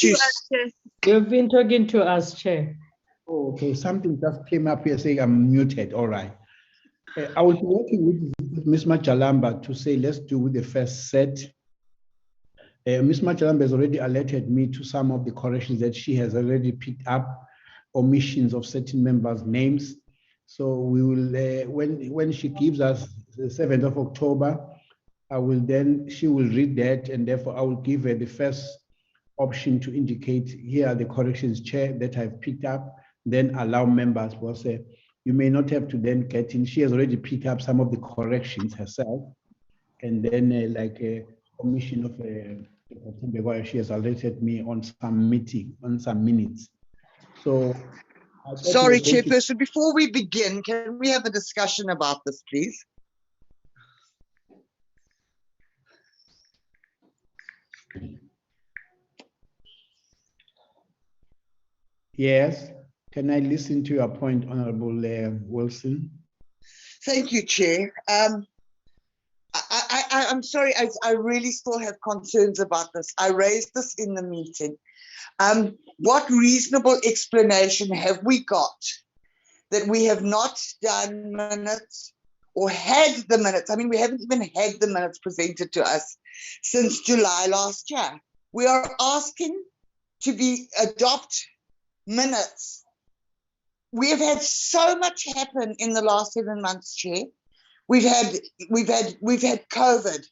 what you... You've been talking to us, Chair. Oh, okay, something just came up here saying I'm muted. All right. I will be working with Ms. Machalamba to say, let's do with the first set. Ms. Machalamba has already alerted me to some of the corrections that she has already picked up, omissions of certain members' names. So we will, when she gives us the 7th of October, she will read that, and therefore I will give her the first option to indicate here are the corrections, Chair, that I've picked up, then allow members who say, you may not have to then get in. She has already picked up some of the corrections herself, and then like a omission of she has alerted me on some meeting, on some minutes. So sorry, Chairperson, before we begin, can we have a discussion about this, please? Yes. Can I listen to your point, Honorable Wilson? Thank you, Chair. I'm sorry, I really still have concerns about this. I raised this in the meeting. What reasonable explanation have we got that we have not done minutes or had the minutes? I mean, we haven't even had the minutes presented to us since July last year. We are asking to adopt minutes. We have had so much happen in the last 7 months, Chair. We've had COVID.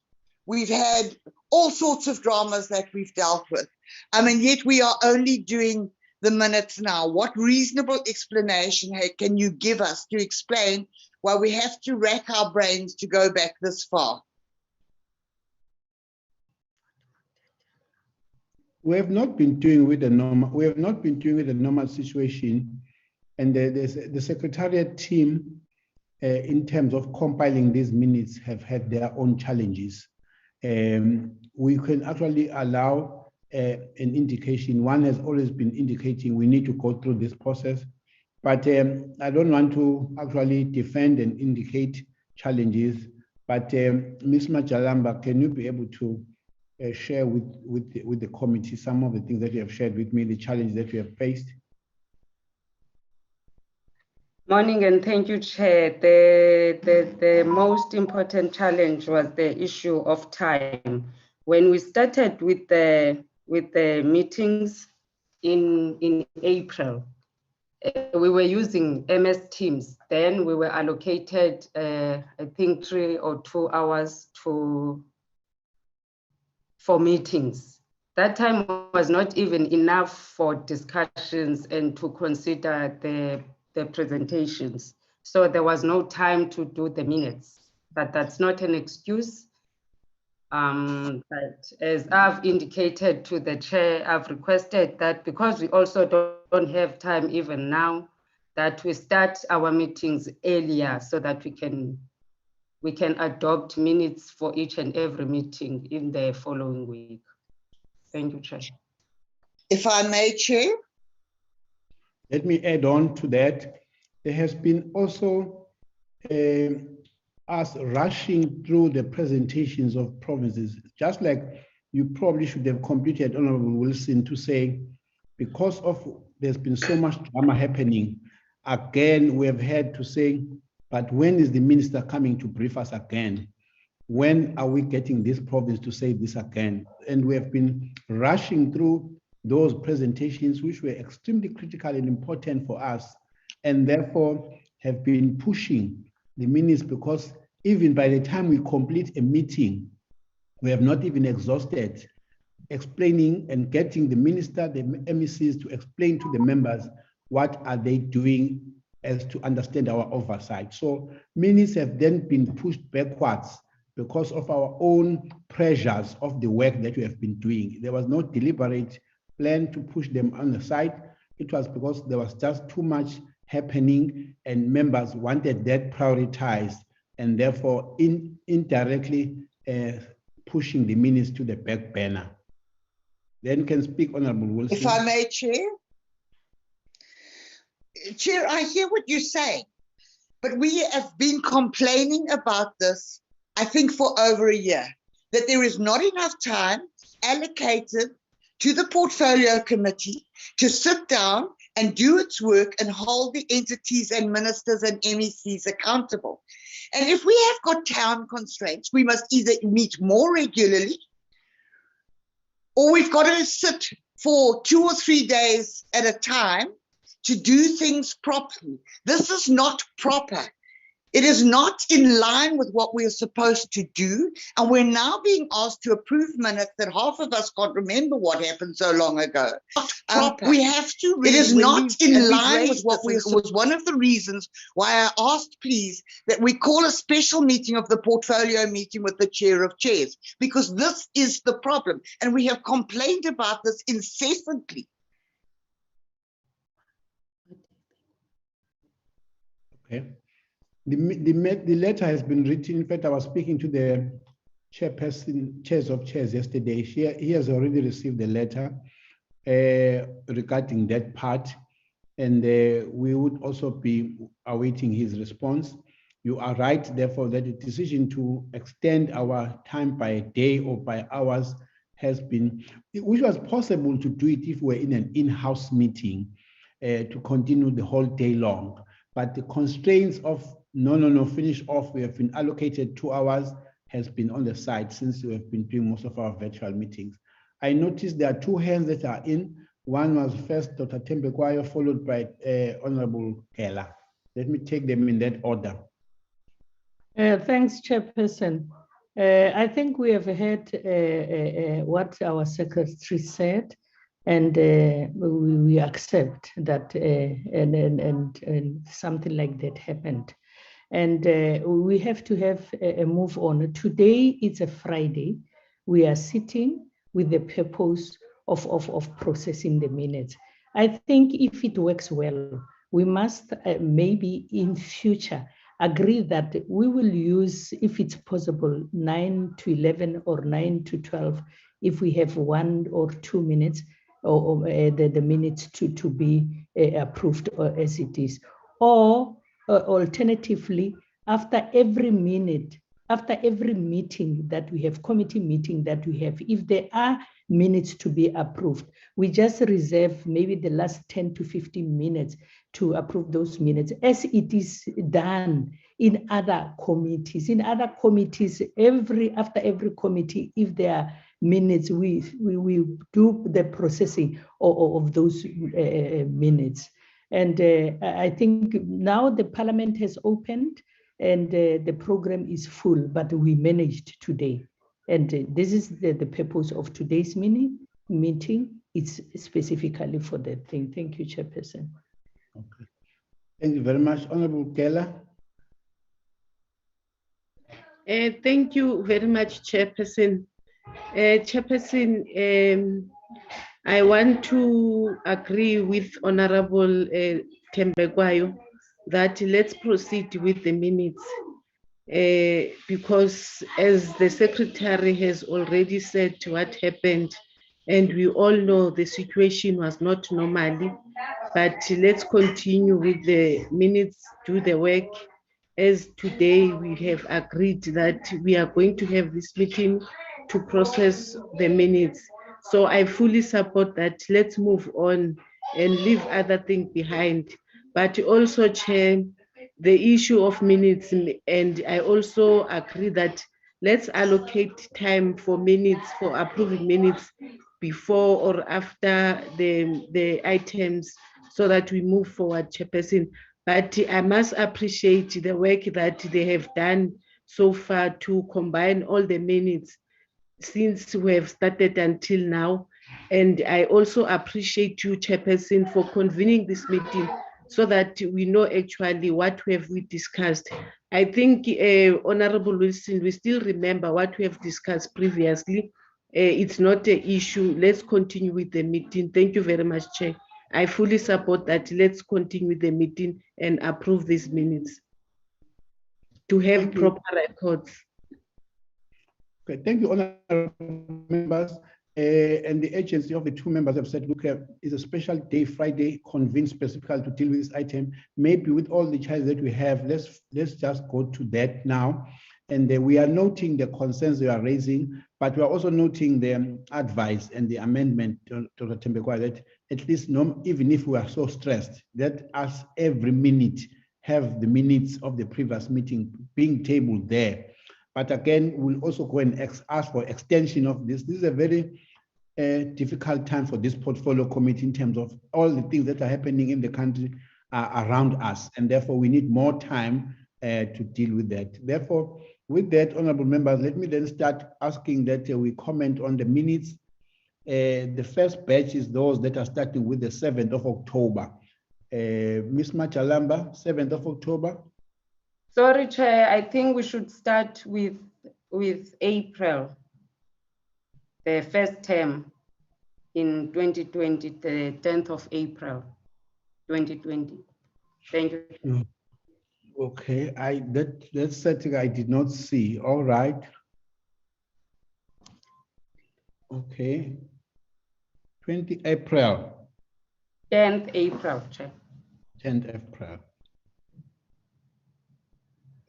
We've had all sorts of dramas that we've dealt with. And yet we are only doing the minutes now. What reasonable explanation can you give us to explain why we have to rack our brains to go back this far? We have not been doing with the normal. We have not been doing with the normal situation, and the Secretariat team, in terms of compiling these minutes, have had their own challenges. We can actually allow an indication. One has always been indicating we need to go through this process, but I don't want to actually defend and indicate challenges. But Ms. Machalamba, can you be able to share with the committee some of the things that you have shared with me, the challenges that you have faced? Morning, and thank you, Chair. The most important challenge was the issue of time. When we started with the meetings in April, we were using MS Teams. Then we were allocated, I think, 3 or 2 hours for meetings. That time was not even enough for discussions and to consider the presentations. So there was no time to do the minutes, but that's not an excuse. But as I've indicated to the Chair, I've requested that because we also don't have time even now, that we start our meetings earlier so that we can adopt minutes for each and every meeting in the following week. Thank you, Chair. If I may, Chair. Let me add on to that. There has been also us rushing through the presentations of provinces, just like you probably should have completed, Honorable Wilson, to say, because there's been so much drama happening, again, we have had to say, but when is the minister coming to brief us again? When are we getting this province to say this again? And we have been rushing through those presentations, which were extremely critical and important for us, and therefore have been pushing the minutes, because even by the time we complete a meeting, we have not even exhausted explaining and getting the minister, the MECs to explain to the members what are they doing as to understand our oversight. So minutes have then been pushed backwards because of our own pressures of the work that we have been doing. There was no deliberate plan to push them on the side. It was because there was just too much happening and members wanted that prioritized, and therefore indirectly pushing the minutes to the back burner. Then can speak Honorable Wilson. If I may, Chair. Chair, I hear what you say, but we have been complaining about this, I think, for over a year, that there is not enough time allocated to the portfolio committee to sit down and do its work and hold the entities and ministers and MECs accountable. And if we have got time constraints, we must either meet more regularly, or we've got to sit for 2 or 3 days at a time to do things properly. This is not proper. It is not in line with what we are supposed to do. And we're now being asked to approve minutes that half of us can't remember what happened so long ago. We have to really, it is not in line with what we was one of the reasons why I asked, please, that we call a special meeting of the portfolio meeting with the chair of chairs, because this is the problem. And we have complained about this incessantly. Okay. The letter has been written. In fact, I was speaking to the chairs of chairs yesterday. He has already received the letter regarding that part, and we would also be awaiting his response. You are right, therefore, that the decision to extend our time by a day or by hours has been, which was possible to do it if we were in an in-house meeting to continue the whole day long. But the constraints of no, finish off, we have been allocated 2 hours, has been on the side since we have been doing most of our virtual meetings. I noticed there are 2 hands that are in. One was first Dr. Tembekwayo, followed by Honorable Kela. Let me take them in that order. Thanks, Chairperson. I think we have heard what our secretary said, and we accept that and something like that happened. And we have to have a move on. Today, it's a Friday. We are sitting with the purpose of processing the minutes. I think if it works well, we must maybe in future agree that we will use, if it's possible, 9 to 11 or 9 to 12, if we have 1 or 2 minutes, or the minutes to be approved as it is. Or alternatively, after every minute, after every meeting that we have, committee meeting that we have, if there are minutes to be approved, we just reserve maybe the last 10 to 15 minutes to approve those minutes, as it is done in other committees. In other committees, after every committee, if there are minutes, we do the processing of those minutes. And I think now the Parliament has opened and the program is full, but we managed today. And this is the purpose of today's meeting. It's specifically for that thing. Thank you, Chairperson. Okay. Thank you very much. Honorable Kela. Thank you very much, Chairperson. Chairperson, I want to agree with Honorable Tembekwayo that let's proceed with the minutes because as the Secretary has already said what happened, and we all know the situation was not normal, but let's continue with the minutes, do the work. As today we have agreed that we are going to have this meeting to process the minutes. So I fully support that. Let's move on and leave other things behind. But also, Chair, the issue of minutes, and I also agree that let's allocate time for minutes, for approving minutes before or after the items so that we move forward, Chairperson. But I must appreciate the work that they have done so far to combine all the minutes since we have started until now. And I also appreciate you, Chairperson, for convening this meeting so that we know actually what we have discussed. I think, Honorable Wilson, we still remember what we have discussed previously. It's not an issue. Let's continue with the meeting. Thank you very much, Chair. I fully support that. Let's continue with the meeting and approve these minutes to have proper records. Okay, thank you, honorable members. And the agency of the 2 members have said, look, it's a special day, Friday, convened specifically to deal with this item. Maybe with all the charges that we have, let's just go to that now. And we are noting the concerns you are raising, but we are also noting the advice and the amendment to the Tembekwa that at least even if we are so stressed, let us every minute have the minutes of the previous meeting being tabled there. But again, we'll also go and ask for extension of this. This is a very difficult time for this portfolio committee in terms of all the things that are happening in the country around us. And therefore, we need more time to deal with that. Therefore, with that, honorable members, let me then start asking that we comment on the minutes. The first batch is those that are starting with the 7th of October. Ms. Machalamba, 7th of October. Sorry, Chair, I think we should start with April, the first term in 2020, the 10th of April, 2020. Thank you. Okay, that's something I did not see. All right. Okay. 20 April. 10th April, Chair. 10th April.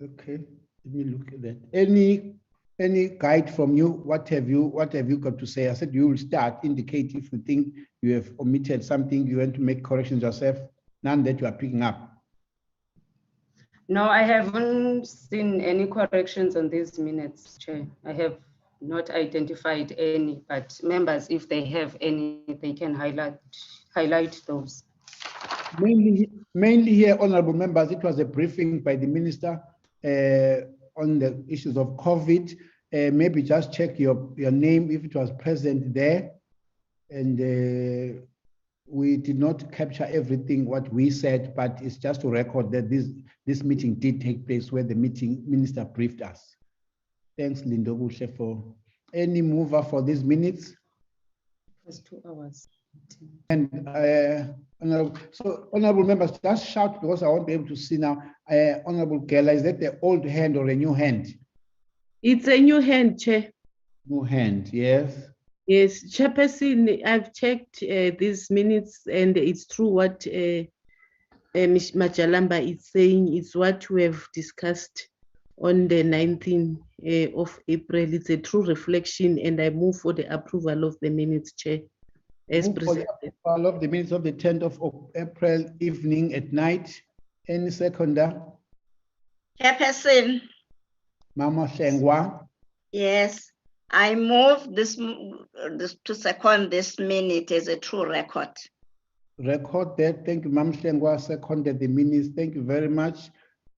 Okay, let me look at that. Any guide from you? What have you got to say? I said you will start. Indicate if you think you have omitted something, you want to make corrections yourself. None that you are picking up. No, I haven't seen any corrections on these minutes, Chair. I have not identified any, but members, if they have any, they can highlight those. Mainly here, honorable members, it was a briefing by the minister on the issues of COVID. Maybe just check your name if it was present there. And we did not capture everything what we said, but it's just to record that this meeting did take place where the minister briefed us. Thanks, Lindo Bushe, for any mover for these minutes. It was 2 hours. And honorable members, just shout because I won't be able to see now. Honorable Gela, is that the old hand or a new hand? It's a new hand, Chair. New hand, yes. Yes, Chairperson, I've checked these minutes and it's true what Ms. Machalamba is saying. It's what we have discussed on the 19th of April. It's a true reflection and I move for the approval of the minutes, Chair. As presented. All of the minutes of the 10th of April evening at night. Any seconder? Chairperson, Mama Shengwa. yes, I move this to second this minute as a true record. Record that. Thank you, Mama Shengwa. Seconded the minutes. Thank you very much.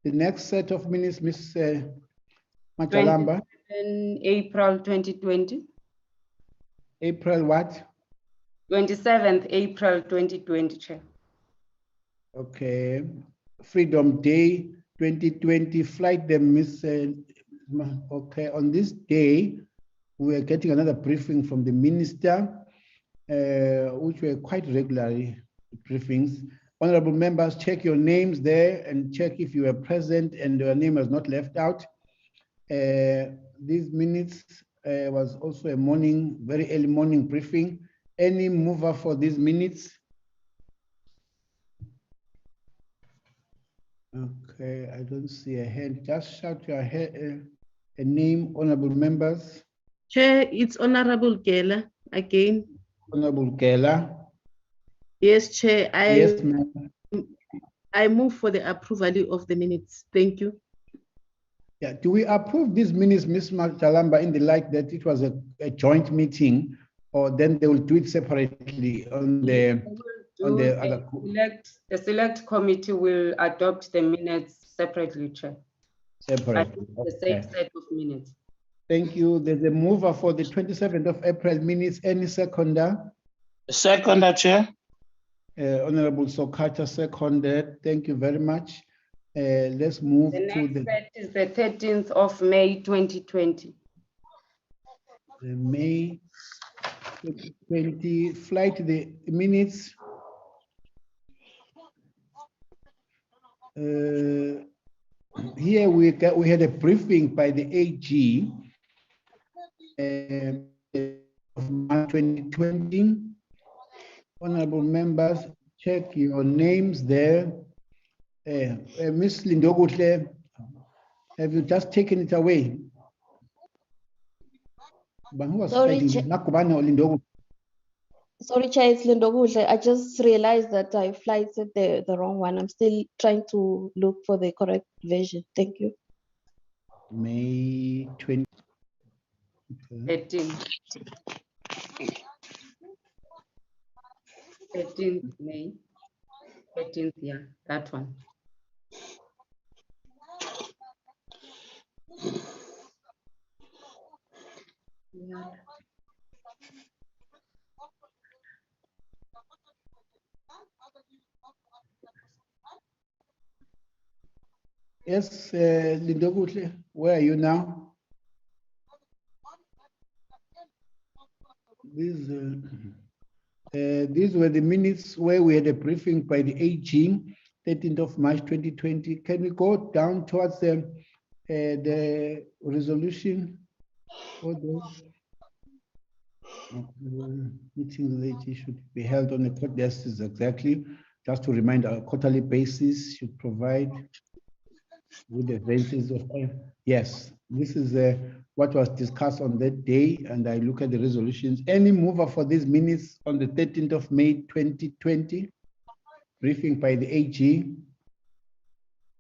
The next set of minutes, Ms. Machalamba. In April 2020. April what? 27th April 2020, Chair. Okay. Freedom Day 2020 flight them, Miss. Okay, on this day, we are getting another briefing from the minister, which were quite regularly briefings. Honorable members, check your names there and check if you are present and your name was not left out. These minutes was also a very early morning briefing. Any mover for these minutes? Okay, I don't see a hand. Just shout your a name, honorable members. Chair, it's Honorable Gela again. Honorable Gela. Yes, Chair. Yes, ma'am. I move for the approval of the minutes. Thank you. Yeah, do we approve these minutes, Ms. Machalamba, in the light that it was a joint meeting, or then they will do it separately on the other? The select committee will adopt the minutes separately, Chair. Separately. The same set of minutes. Thank you. There's a mover for the 27th of April minutes. Any seconder? Seconder, Chair. Honorable Sokata seconded. Thank you very much. Let's move the to next set is the 13th of May 2020. May 2020 flight, the minutes. Here we had a briefing by the AG of March 2020. Honorable members, check your names there. Ms. Lindogutle, Have you just taken it away? But who was Sorry, fighting? Nakubani or Lindogo? Sorry, Chair, it's Lindokuhle. I just realized that I flighted the wrong one. I'm still trying to look for the correct version. Thank you. May 20. Okay. 13th May, 13th, yeah, that one. Yeah. Yes, Lindogo, where are you now? These were the minutes where we had a briefing by the AG, 13th of March 2020. Can we go down towards the resolution for the meetings of the AG should be held on a quarterly basis, exactly. Just to remind, our quarterly basis should provide with the basis of yes. This is what was discussed on that day, and I look at the resolutions. Any mover for these minutes on the 13th of May 2020? Briefing by the AG.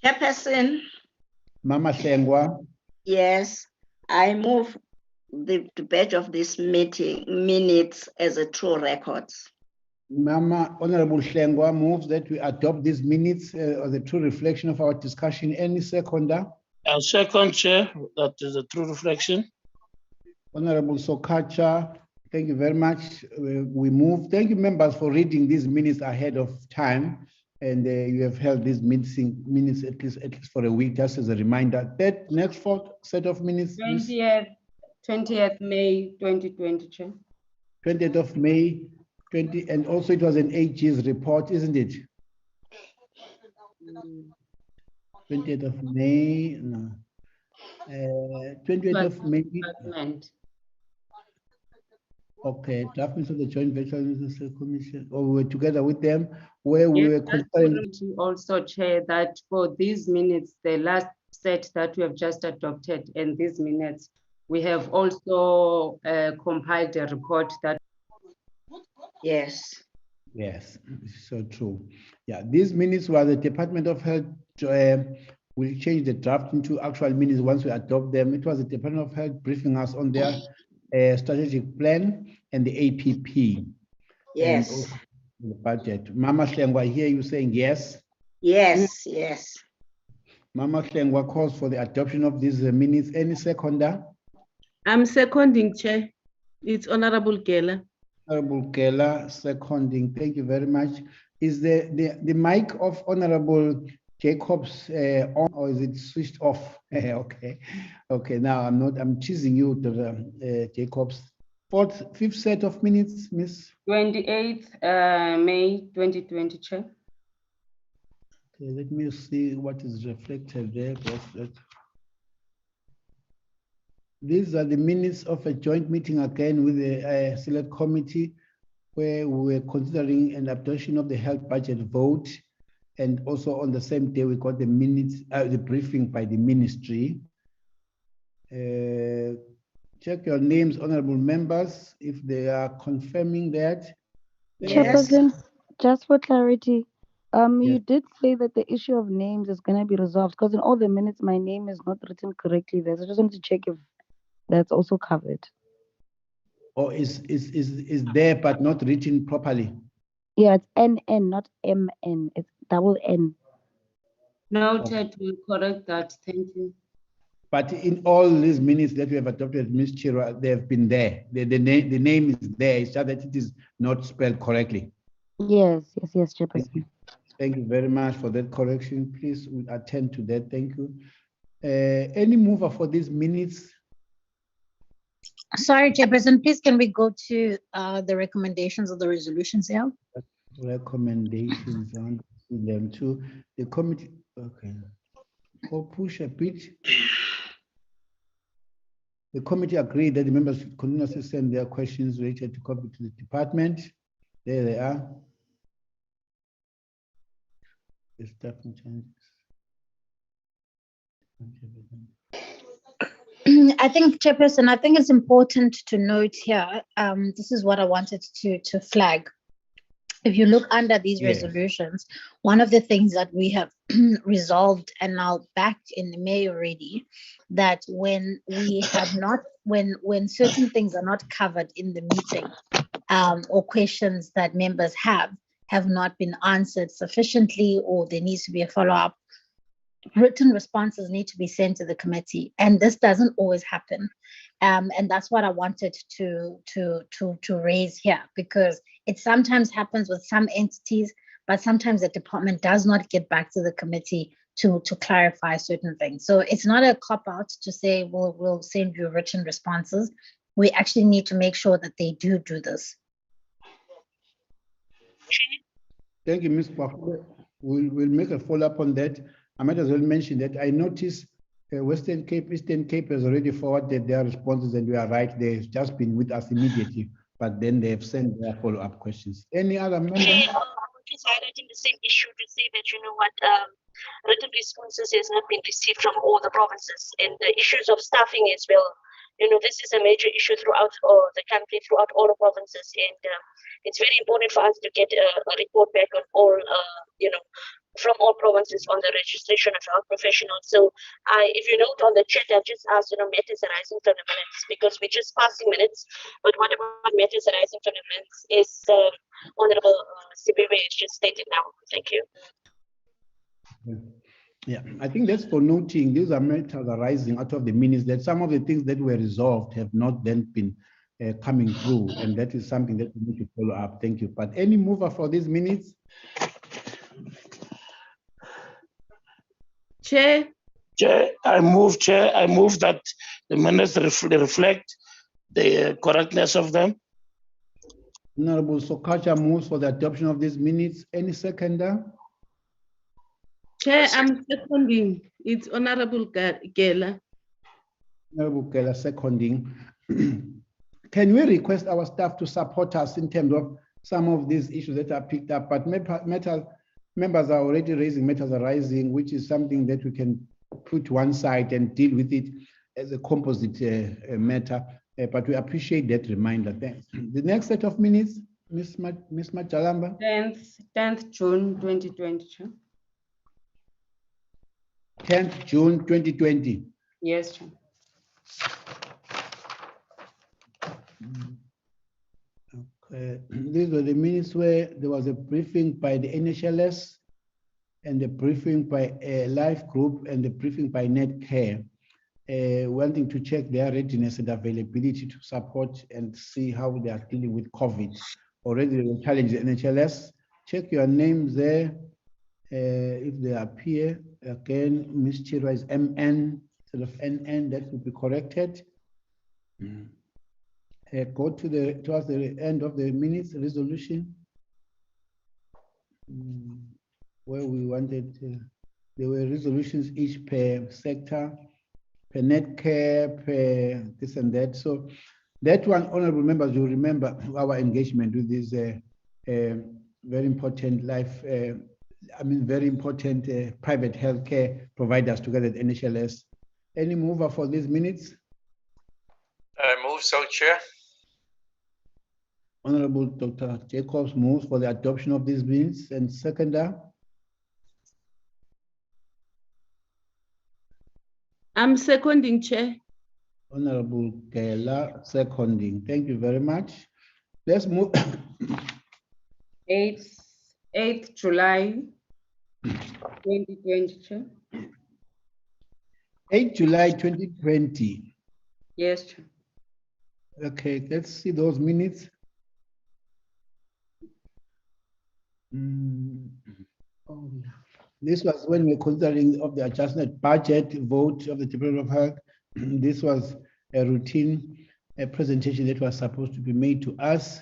Chairperson, Mama Hlengwa. yes, I move the batch of this meeting minutes as a true record. Mama Honorable Hlengwa moves that we adopt these minutes as a true reflection of our discussion. Any seconder? Second, Chair, that is a true reflection. Honorable Sokacha, thank you very much. We move. Thank you, members, for reading these minutes ahead of time. And you have held these minutes at least for a week, just as a reminder. That next fourth set of minutes. 20th May 2020, Chair. 20th of May 20, and also it was an AG's report, isn't it? 20th of May, no. 20th of May. Okay, drafting of the Joint Vaccination Commission, or we were together with them, where we were considering. Also, Chair, that for these minutes, the last set that we have just adopted, and these minutes, we have also compiled a report that. Yes. Yes, so true. Yeah, these minutes were the Department of Health will change the draft into actual minutes once we adopt them. It was the Department of Health briefing us on their strategic plan and the APP. Yes. And also the budget. Mama Hlengwa, I hear you saying yes. Yes, yes. Mama Hlengwa calls for the adoption of these minutes. Any seconder? I'm seconding, Chair. It's Honorable Geller. Honorable Geller, seconding. Thank you very much. Is the mic of Honorable Jacobs on, or is it switched off? Okay. Now I'm teasing you, Jacobs. Fifth set of minutes, Miss. 28th May 2020, Chair. Okay, let me see what is reflected there. These are the minutes of a joint meeting again with the select committee, where we were considering an adoption of the health budget vote. And also on the same day, we got the minutes, the briefing by the ministry. Check your names, honorable members, if they are confirming that. Yes. Chairperson, just for clarity, Yes. you did say that the issue of names is going to be resolved, because in all the minutes, my name is not written correctly there. So I just wanted to check if that's also covered. Or is there but not written properly? Yeah, it's NN, not MN. It's double N. Noted, we'll correct that. Thank you. But in all these minutes that we have adopted, Ms. Chira, they have been there. The name is there. It's just that it is not spelled correctly. Yes, Chairperson. Thank you very much for that correction. Please attend to that. Thank you. Any mover for these minutes? Sorry, Chairperson, please can we go to the recommendations of the resolutions here? Recommendations on them too. The committee, okay. Or push a bit. The committee agreed that the members should continuously send their questions related to COVID to the department. There they are. The staffing changes. I think, Chairperson, I think it's important to note here, this is what I wanted to flag. If you look under these Yes. resolutions, one of the things that we have resolved and now backed in the May already, that when we have not, when certain things are not covered in the meeting, or questions that members have not been answered sufficiently, or there needs to be a follow-up, written responses need to be sent to the committee, and this doesn't always happen. And that's what I wanted to raise here, because it sometimes happens with some entities, but sometimes the department does not get back to the committee to clarify certain things. So it's not a cop-out to say, well, we'll send you written responses. We actually need to make sure that they do this. Thank you, Ms. Bach. We'll make a follow-up on that. I might as well mention that I noticed Western Cape, Eastern Cape has already forwarded their responses, and we are right, they've just been with us immediately, but then they've sent their follow-up questions. Any other member? Just highlighting the same issue to say that, you know what, written responses has not been received from all the provinces, and the issues of staffing as well. You know, this is a major issue throughout the country, throughout all the provinces, and it's very important for us to get a report back on all, you know, from all provinces on the registration of health professionals. So if you note on the chat, I've just asked, you know, matters arising from the minutes, because we're just passing minutes, but what about matters arising from the minutes is Honorable Sibiwe has just stated now. Thank you. Yeah, I think that's for noting. These are matters arising out of the minutes, that some of the things that were resolved have not then been coming through, and that is something that we need to follow up. Thank you. But any mover for these minutes? Chair, I move that the minutes reflect the correctness of them. Honorable Sokacha moves for the adoption of these minutes. Any seconder? Chair, I'm seconding. It's Honorable Gela. Honorable Gela seconding. Can we request our staff to support us in terms of some of these issues that are picked up? But members are already raising matters arising, which is something that we can put one side and deal with it as a composite matter. But we appreciate that reminder. Thanks. The next set of minutes, Ms. Majalamba. 10th June 2022. 10th June 2020. Yes, Chair. Okay. These were the minutes where there was a briefing by the NHLS and the briefing by a life group and the briefing by Netcare, wanting to check their readiness and availability to support and see how they are dealing with COVID. Already they will challenge the NHLS. Check your names there. If they appear, again, Ms. Chirwa is MN instead of NN, that will be corrected. Go to towards the end of the minutes resolution, where we wanted, there were resolutions each per sector, per Netcare, per this and that. So that one, honorable members, you remember our engagement with this very important very important private healthcare providers together at NHLS. Any mover for these minutes? I move so, Chair. Honorable Dr. Jacobs moves for the adoption of these minutes, and seconder. I'm seconding, Chair. Honorable Gela seconding. Thank you very much. Let's move. 8th July 2022. 8 July 2020. Yes, Chair. Okay, let's see those minutes. This was when we were considering of the adjustment budget vote of the Department of Health. This was a routine presentation that was supposed to be made to us.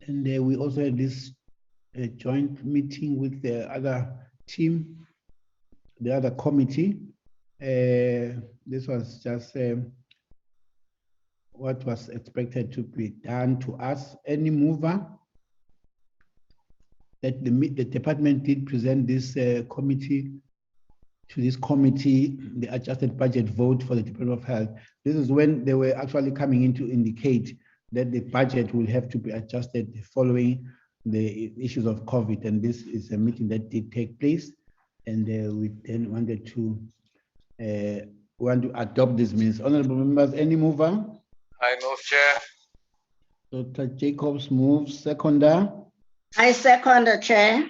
And we also had this joint meeting with the other team, the other committee. This was just what was expected to be done to us. Any mover? That the department did present this committee to this committee, the adjusted budget vote for the Department of Health. This is when they were actually coming in to indicate that the budget will have to be adjusted following the issues of COVID. And this is a meeting that did take place. And we then wanted to adopt these minutes. Honorable members, any mover? I move, Chair. Dr. Jacobs moves. Seconder? I second the Chair.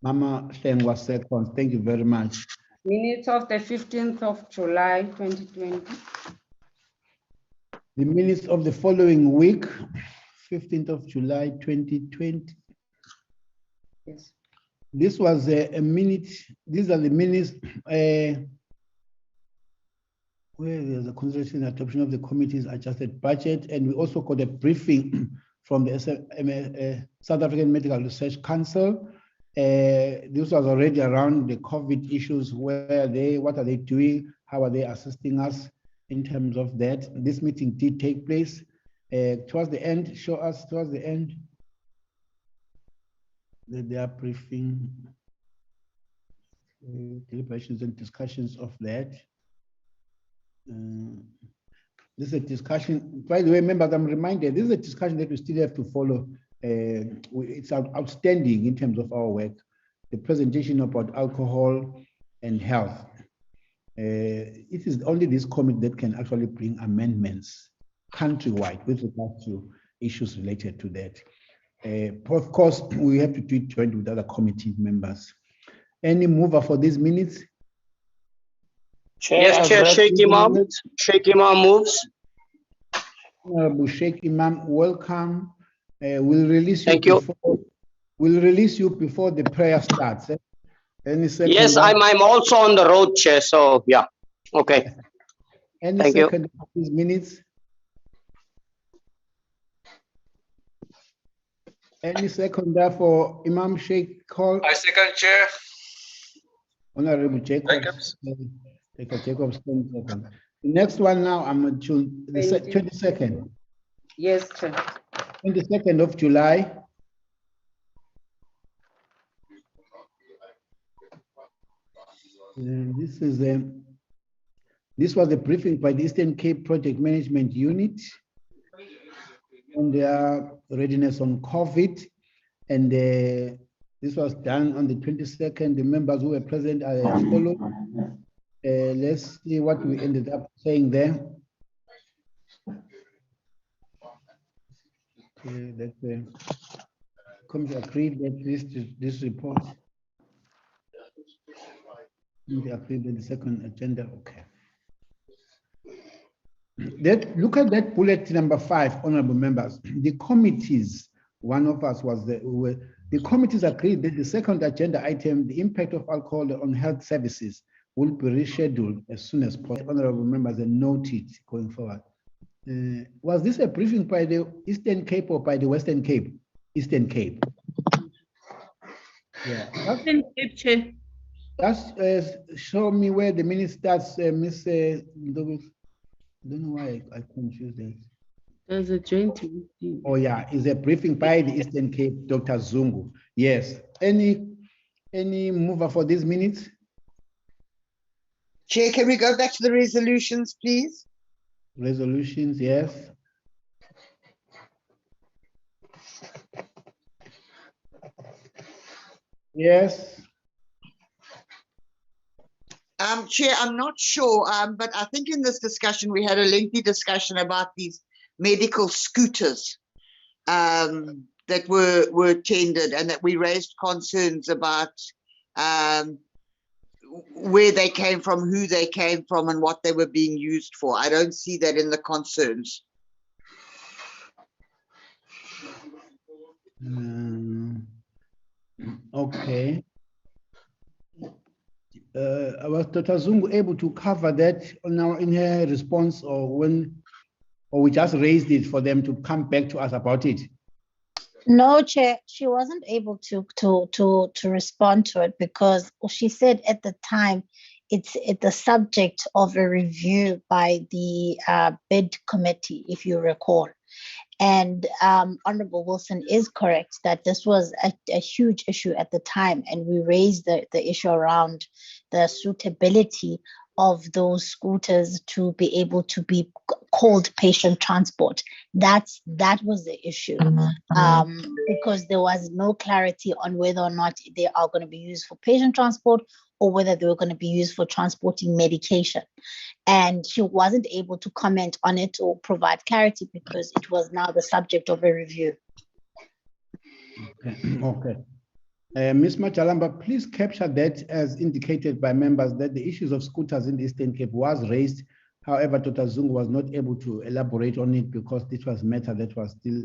Mama Hlengwa seconds. Thank you very much. Minutes of the 15th of July, 2020. The minutes of the following week, 15th of July, 2020. Yes. This was a minute, these are the minutes where there's a consideration and adoption of the committee's adjusted budget, and we also got a briefing from the South African Medical Research Council. This was already around the COVID issues. What are they doing? How are they assisting us in terms of that? This meeting did take place towards the end. Show us towards the end. Their briefing, deliberations and discussions of that. This is a discussion, by the way, members, I'm reminded, this is a discussion that we still have to follow. It's outstanding in terms of our work. The presentation about alcohol and health. It is only this committee that can actually bring amendments countrywide with regard to issues related to that. Of course, we have to do it joint with other committee members. Any mover for these minutes? Chair, Yes, Chair, Sheikh Imam. Sheikh Imam moves. Honorable Sheikh Imam, welcome. We'll release you. Thank you. We'll release you before the prayer starts. Any second? Yes, I'm also on the road, Chair. So yeah, okay. Any Thank you. second of these minutes? Any seconder for Imam Sheikh call? I second, Chair. Honorable Jacobs. Jacobs. The next one now, I'm to the 22nd. Yes, Chair. 22nd of July. This was a briefing by the Eastern Cape Project Management Unit on their readiness on COVID, and this was done on the 22nd. The members who were present are as follows. Let's see what we ended up saying there. That the committee agreed that this report. They agreed with the second agenda. Okay. Look at that bullet number 5, honorable members. The committees, one of us was the committees agreed that the second agenda item, the impact of alcohol on health services, will be rescheduled as soon as possible. Honorable members, and note it going forward. Was this a briefing by the Eastern Cape or by the Western Cape? Eastern Cape. Yeah. Eastern Cape, Chair. Just show me where the minute starts, Miss Ndobus. I don't know why I confused that. There's a joint meeting. Oh yeah, it's a briefing by the Eastern Cape, Dr. Zungu. Yes. Any mover for these minutes? Chair, can we go back to the resolutions, please? Resolutions, yes. Yes. Chair, I'm not sure, but I think in this discussion, we had a lengthy discussion about these medical scooters that were tendered, and that we raised concerns about where they came from, who they came from, and what they were being used for. I don't see that in the concerns. Okay. Was Dr. Zungu able to cover that now in her response, or we just raised it for them to come back to us about it? No, Chair, she wasn't able to respond to it because she said at the time it's the subject of a review by the bid committee, if you recall. And Honorable Wilson is correct that this was a huge issue at the time, and we raised the issue around the suitability of those scooters to be able to be called patient transport. That was the issue, because there was no clarity on whether or not they are going to be used for patient transport or whether they were going to be used for transporting medication. And she wasn't able to comment on it or provide clarity because it was now the subject of a review. Okay. Ms. Machalamba, please capture that as indicated by members that the issues of scooters in the Eastern Cape was raised. However, Dr. Zungu was not able to elaborate on it because this was matter that was still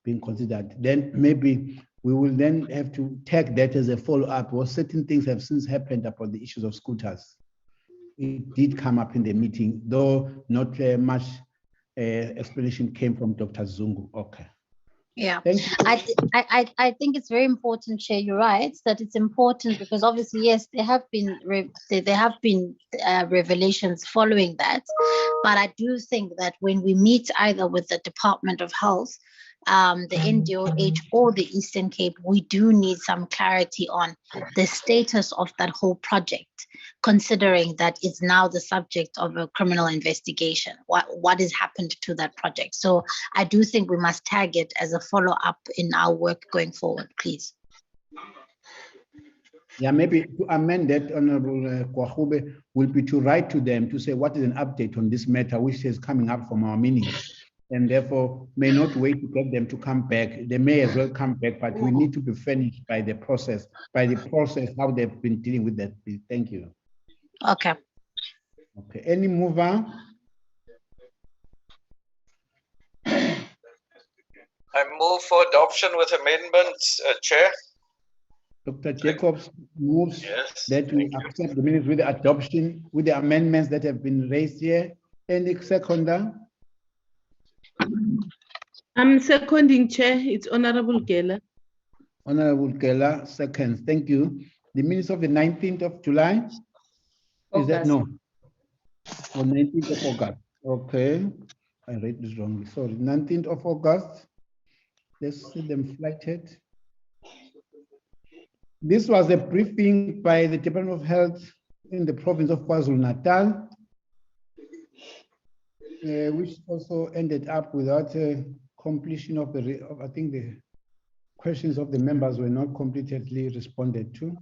being considered. Then maybe we will then have to take that as a follow-up, or certain things have since happened about the issues of scooters. It did come up in the meeting, though not much explanation came from Dr. Zungu. Okay. Yeah, Thank you. I think it's very important, Chair. You're right that it's important because obviously, yes, there have been revelations following that, but I do think that when we meet either with the Department of Health, the NDOH or the Eastern Cape, we do need some clarity on the status of that whole project, considering that it's now the subject of a criminal investigation. What has happened to that project? So I do think we must tag it as a follow-up in our work going forward, please. Yeah, maybe to amend that, Honorable Kwahube, will be to write to them to say what is an update on this matter, which is coming up from our meetings, and therefore may not wait to get them to come back. They may as well come back, but we need to be finished by the process, how they've been dealing with that. Thank you. Okay. Okay, any mover? I move for adoption with amendments, Chair. Dr. Jacobs moves that we accept the minutes with the adoption, with the amendments that have been raised here. Any seconder? I'm seconding, Chair. It's Honorable Geller. Honorable Geller, seconds. Thank you. The minutes of the 19th of July? Is that no? Or 19th of August? Okay. I read this wrongly. Sorry. 19th of August. Let's see them flighted. This was a briefing by the Department of Health in the province of KwaZulu-Natal, which also ended up without completion of I think the questions of the members were not completely responded to.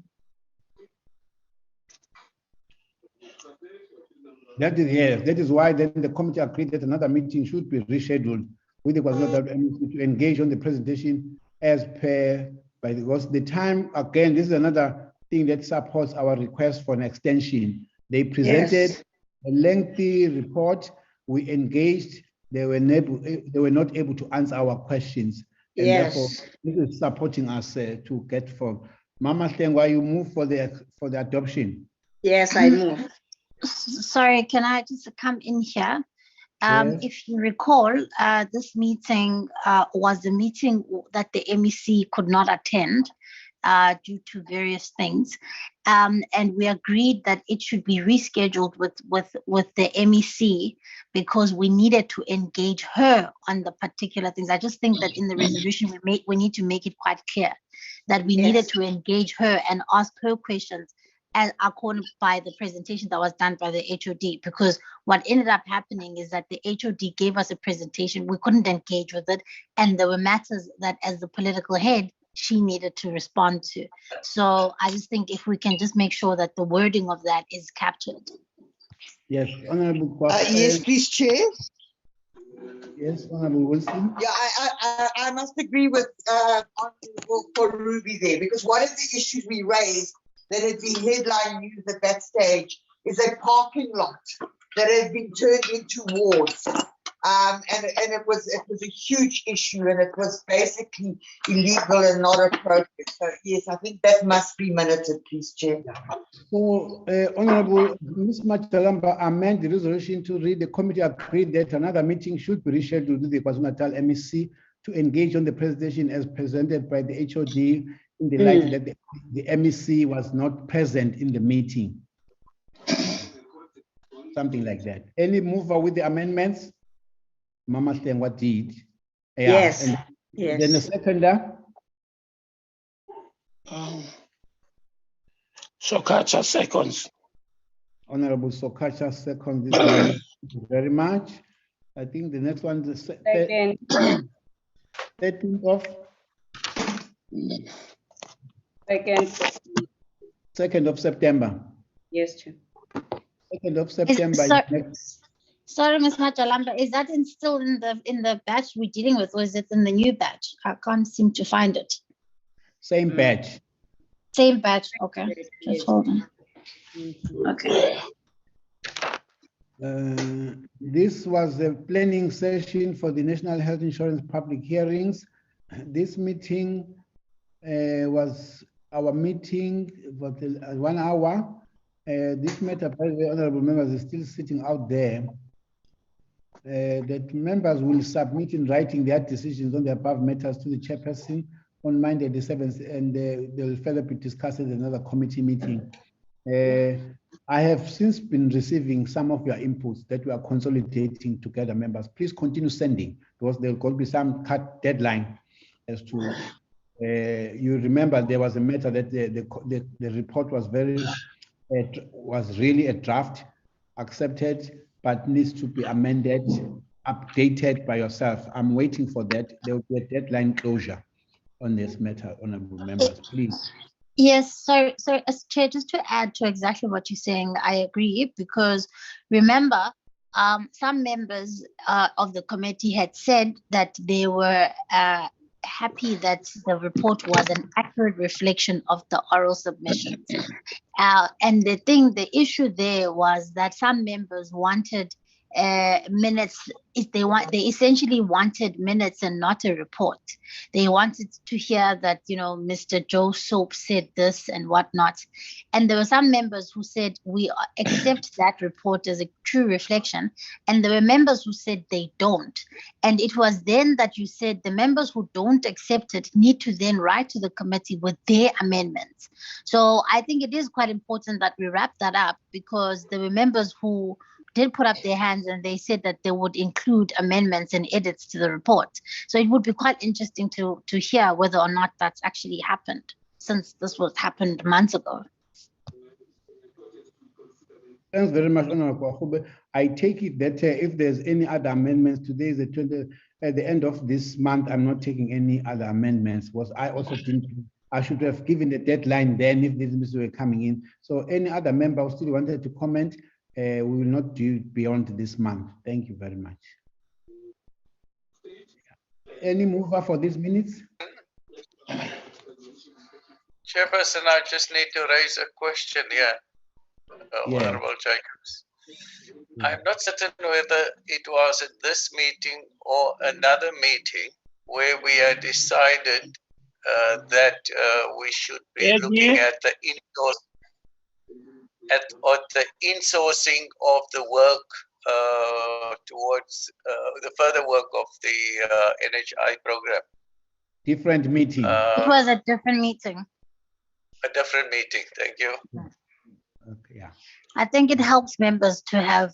That is why then the committee agreed that another meeting should be rescheduled with the KwaZulu-Natal MEC to engage on the presentation as per, because the time, again, this is another thing that supports our request for an extension. They presented a lengthy report. We engaged. They were not able to answer our questions. And therefore, this is supporting us to get for. Mama Hlengwa, you move for the adoption. Yes, I move. Sorry, can I just come in here? Yes. If you recall, this meeting was the meeting that the MEC could not attend due to various things. And we agreed that it should be rescheduled with the MEC because we needed to engage her on the particular things. I just think that in the resolution we need to make it quite clear that we needed to engage her and ask her questions as according by the presentation that was done by the HOD, because what ended up happening is that the HOD gave us a presentation, we couldn't engage with it, and there were matters that as the political head, she needed to respond to. So I just think if we can just make sure that the wording of that is captured. Yes, Honorable yes, please, Chair. Yes, Honorable Wilson. Yeah, I must agree with Honorable for Ruby there, because one of the issues we raised that had been headline news at that stage is a parking lot that had been turned into wards. And it was a huge issue, and it was basically illegal and not appropriate. So yes, I think that must be minuted, please, Chair. So, Honorable Ms. Machalamba amend the resolution to read: the committee agreed that another meeting should be rescheduled with the KwaZulu-Natal MEC to engage on the presentation as presented by the HOD in the light that the MEC was not present in the meeting. Something like that. Any mover with the amendments? Mama Hlengwa did. Yeah, Yes, and yes. then the seconder, Sokacha seconds. Honorable Sokacha second this minute. Thank you very much. I think the next one is the Second. 13th of 2nd of September. Yes, Chair. 2nd of September. Sorry, Ms. Machalamba, is that still in the batch we're dealing with, or is it in the new batch? I can't seem to find it. Same batch. Same batch, okay. Just hold on. Okay. This was a planning session for the National Health Insurance public hearings. This meeting was our meeting for 1 hour. This matter, by the way, honorable members, is still sitting out there. That members will submit in writing their decisions on the above matters to the chairperson on Monday the 7th, and they'll further be discussed at another committee meeting. I have since been receiving some of your inputs that we are consolidating together, members. Please continue sending, because there will be some cut deadline as to, you remember there was a matter that the report was was really a draft, accepted, but needs to be amended, updated by yourself. I'm waiting for that. There will be a deadline closure on this matter, honorable members, please. Yes, so as Chair, just to add to exactly what you're saying, I agree, because remember, some members of the committee had said that they were happy that the report was an accurate reflection of the oral submissions. And the issue there was that some members wanted minutes. They essentially wanted minutes and not a report. They wanted to hear that, Mr. Joe Soap said this and whatnot. And there were some members who said we accept that report as a true reflection, and there were members who said they don't. And it was then that you said the members who don't accept it need to then write to the committee with their amendments. So I think it is quite important that we wrap that up, because there were members who did put up their hands and they said that they would include amendments and edits to the report. So it would be quite interesting to hear whether or not that's actually happened, since this was happened months ago. Thanks very much, Honorable Kwahube. I take it that if there's any other amendments, today is the 20th, at the end of this month, I'm not taking any other amendments, because I also think I should have given the deadline then if these were coming in. So any other member who still wanted to comment, we will not do it beyond this month. Thank you very much. Any mover for these minutes? Chairperson, I just need to raise a question here, Honorable Jacobs. I'm not certain whether it was at this meeting or another meeting where we had decided that we should be looking at the insourcing of the work towards the further work of the NHI program. Different meeting. It was a different meeting. A different meeting, thank you. Okay, yeah. I think it helps members to have,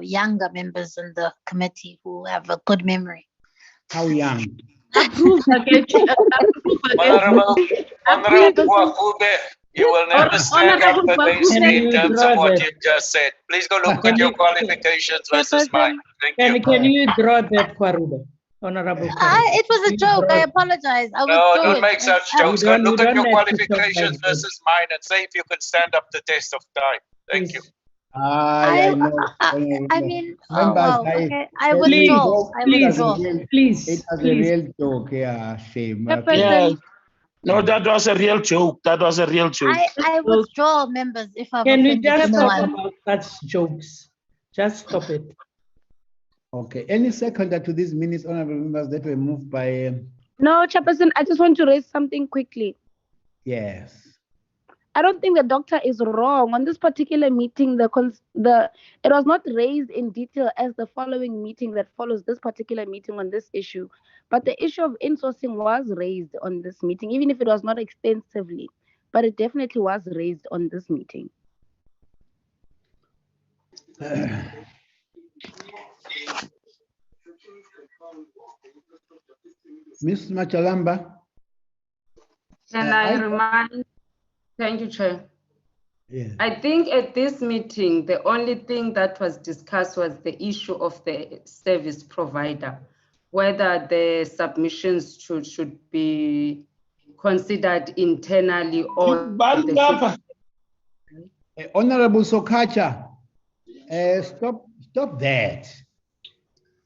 younger members in the committee who have a good memory. How young? Honorable Kwahube, you will never stand up against me in terms of what you just said. Please go look at your qualifications versus mine. Thank you. Can you draw that, Kwaruba? Honorable It was a joke. I apologize. I No, don't make such jokes. Go look at your qualifications versus mine and say if you can stand up the test of time. Thank you. I know. I mean, Members, okay. I withdraw. Please. It was a real joke. Yeah, shame. Yeah. No, that was a real joke. That was a real joke. I withdraw, members, if I've Can we offended just stop anyone. about such jokes? Just stop it. Okay. Any seconder to these minutes, honorable members, that were moved by? No, Chairperson, I just want to raise something quickly. Yes. I don't think the doctor is wrong on this particular meeting. It was not raised in detail as the following meeting that follows this particular meeting on this issue, but the issue of insourcing was raised on this meeting, even if it was not extensively, but it definitely was raised on this meeting. Ms. Machalamba. And I remind, thank you, Chair. Yeah. I think at this meeting, the only thing that was discussed was the issue of the service provider, whether the submissions should be considered internally or Honorable Sokacha, stop that.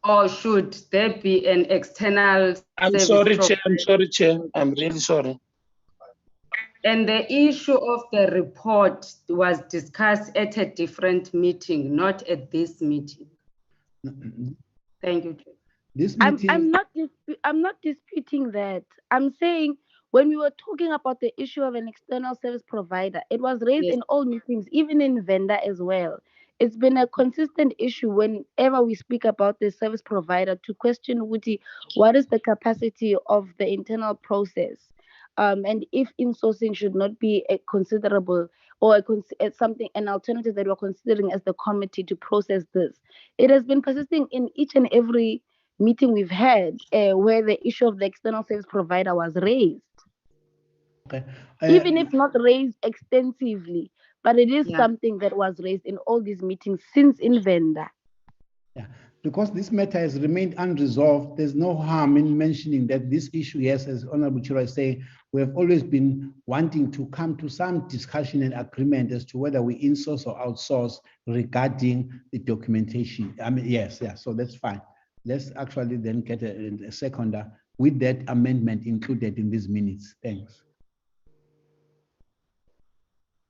Or should there be an external I'm service sorry, provider? Chair. I'm sorry, Chair. I'm really sorry. And the issue of the report was discussed at a different meeting, not at this meeting. Thank you, Chair. This meeting, I'm not disputing that. I'm saying when we were talking about the issue of an external service provider, it was raised Yes. in all meetings, even in vendor as well. It's been a consistent issue whenever we speak about the service provider to question Wuti, what is the capacity of the internal process? And if insourcing should not be a considerable or an alternative that we're considering as the committee to process this. It has been persisting in each and every meeting we've had where the issue of the external service provider was raised. okay. Even if not raised extensively, but it is Yeah. something that was raised in all these meetings since in vendor. Yeah, because this matter has remained unresolved, there's no harm in mentioning that this issue, yes, as Honorable Chira is saying, we have always been wanting to come to some discussion and agreement as to whether we insource or outsource regarding the documentation. I mean, yes, yeah, so that's fine. Let's actually then get a seconder with that amendment included in these minutes. Thanks.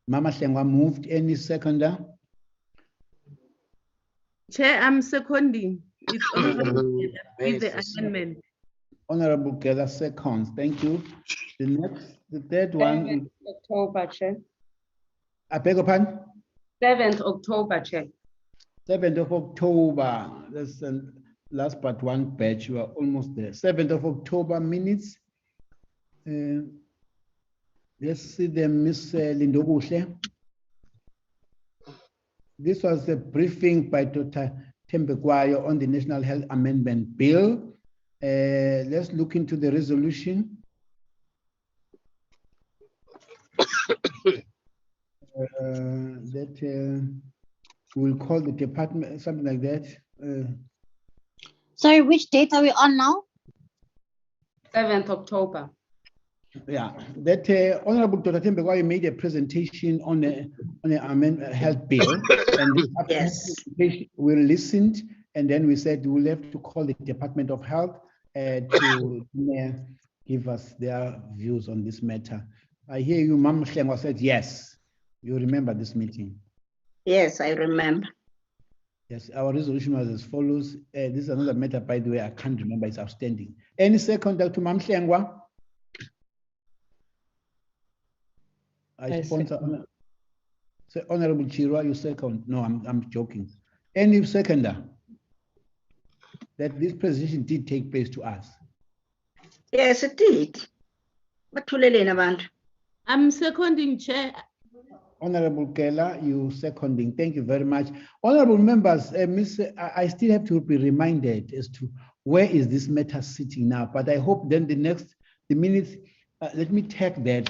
Mama Shengwa moved. Any seconder? Chair, I'm seconding. It's honorable with the amendment. Honorable Gela seconds. Thank you. The third one. 7th October, Chair. I beg your pardon? 7th October, Chair. 7th of October. That's the last but one batch. You are almost there. 7th of October minutes. Let's see them, Ms. Lindobuhle. This was a briefing by Dr. Tembekwayo on the National Health Amendment Bill. Let's look into the resolution. That we'll call the department, something like that. Sorry, which date are we on now? 7th October. Yeah, that Honorable Dr. Tembekwayo made a presentation on the health bill, and this we listened, and then we said we'll have to call the Department of Health to give us their views on this matter. I hear you, Mam Shlengwa said yes. You remember this meeting? Yes, I remember. Yes, our resolution was as follows. This is another matter, by the way, I can't remember, it's outstanding. Any second to Mam Shlengwa? I sponsor. So Honorable Chirwa, you second. No, I'm joking. Any seconder that this presentation did take place to us? Yes, it did. I'm seconding, Chair. Honorable Kela, you seconding. Thank you very much. Honorable members, I still have to be reminded as to where is this matter sitting now. But I hope then the minutes, let me tag that.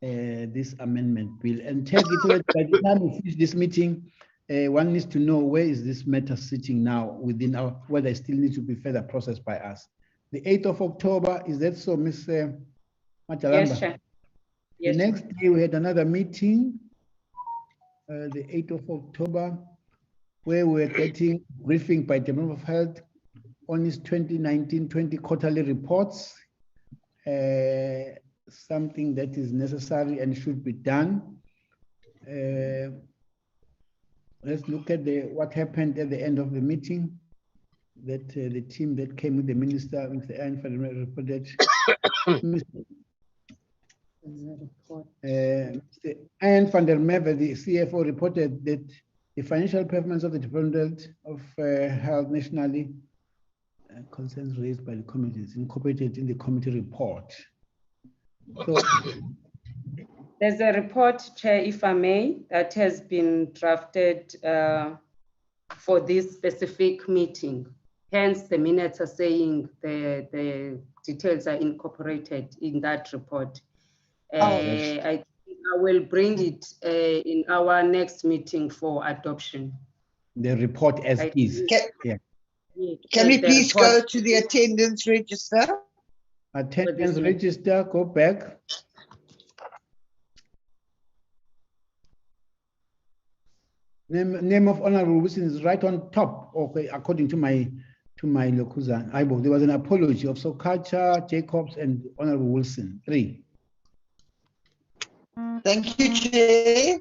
This amendment bill and take it so that by the time we finish this meeting, one needs to know where is this matter sitting now within our, whether it still needs to be further processed by us. The 8th of October, is that so, Ms. Machalamba? Yes, sir. Yes, the next day we had another meeting, the 8th of October, where we were getting briefing by the Department of Health on its 2019-20 quarterly reports. Something that is necessary and should be done. Let's look at what happened at the end of the meeting. That the team that came with the minister, Mr. Anne reported. Mr. Anne van der Merwe, the CFO, reported that the financial performance of the Department of Health nationally, concerns raised by the committee, is incorporated in the committee report. So, there's a report, Chair, if I may, that has been drafted for this specific meeting. Hence, the minutes are saying the details are incorporated in that report. yes. I think I will bring it in our next meeting for adoption. The report as is. Can Can we please go to the attendance register? Attendance register, go back. Name of Honorable Wilson is right on top. Okay, according to my Lokuza. There was an apology of Sokacha, Jacobs, and Honorable Wilson. 3. Thank you, Chair.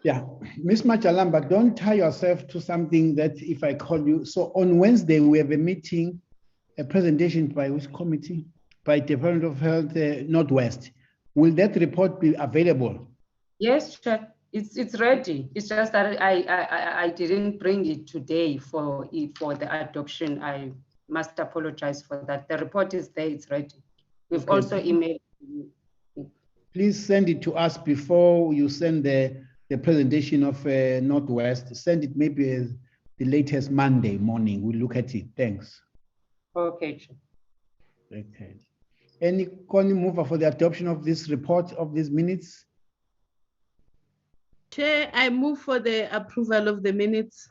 Yeah, Ms. Machalamba, don't tie yourself to something that if I call you. So on Wednesday, we have a meeting, a presentation by which committee? By Department of Health Northwest. Will that report be available? Yes, Chair. It's ready. It's just that I didn't bring it today for the adoption. I must apologize for that. The report is there. It's ready. We've Okay. also emailed you. Please send it to us before you send the presentation of Northwest. Send it maybe the latest Monday morning. We'll look at it. Thanks. Okay, Chair. Okay. Any mover for the adoption of this report of these minutes? Chair, I move for the approval of the minutes.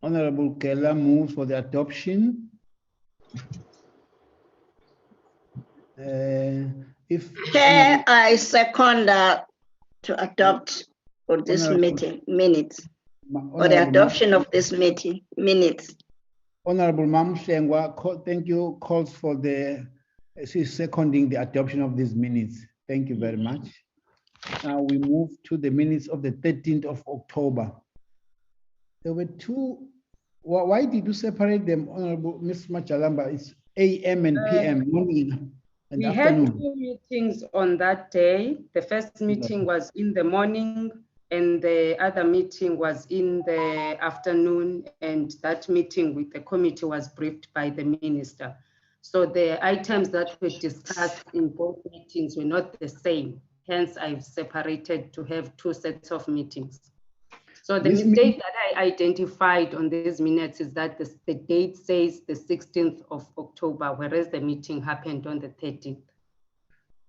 Honorable Keller moves for the adoption. Chair, I second to adopt for this Honorable, minutes, or the adoption of this minutes. Honorable Mamshengwa, thank you, calls for she's seconding the adoption of these minutes. Thank you very much. Now we move to the minutes of the 13th of October. There were 2. Why did you separate them, Honorable Ms. Machalamba? It's AM and PM, morning and afternoon. Had 2 meetings on that day. The first meeting was in the morning and the other meeting was in the afternoon, and that meeting with the committee was briefed by the minister. So the items that were discussed in both meetings were not the same. Hence, I've separated to have 2 sets of meetings. So the mistake that I identified on these minutes is that the date says the 16th of October, whereas the meeting happened on the 13th.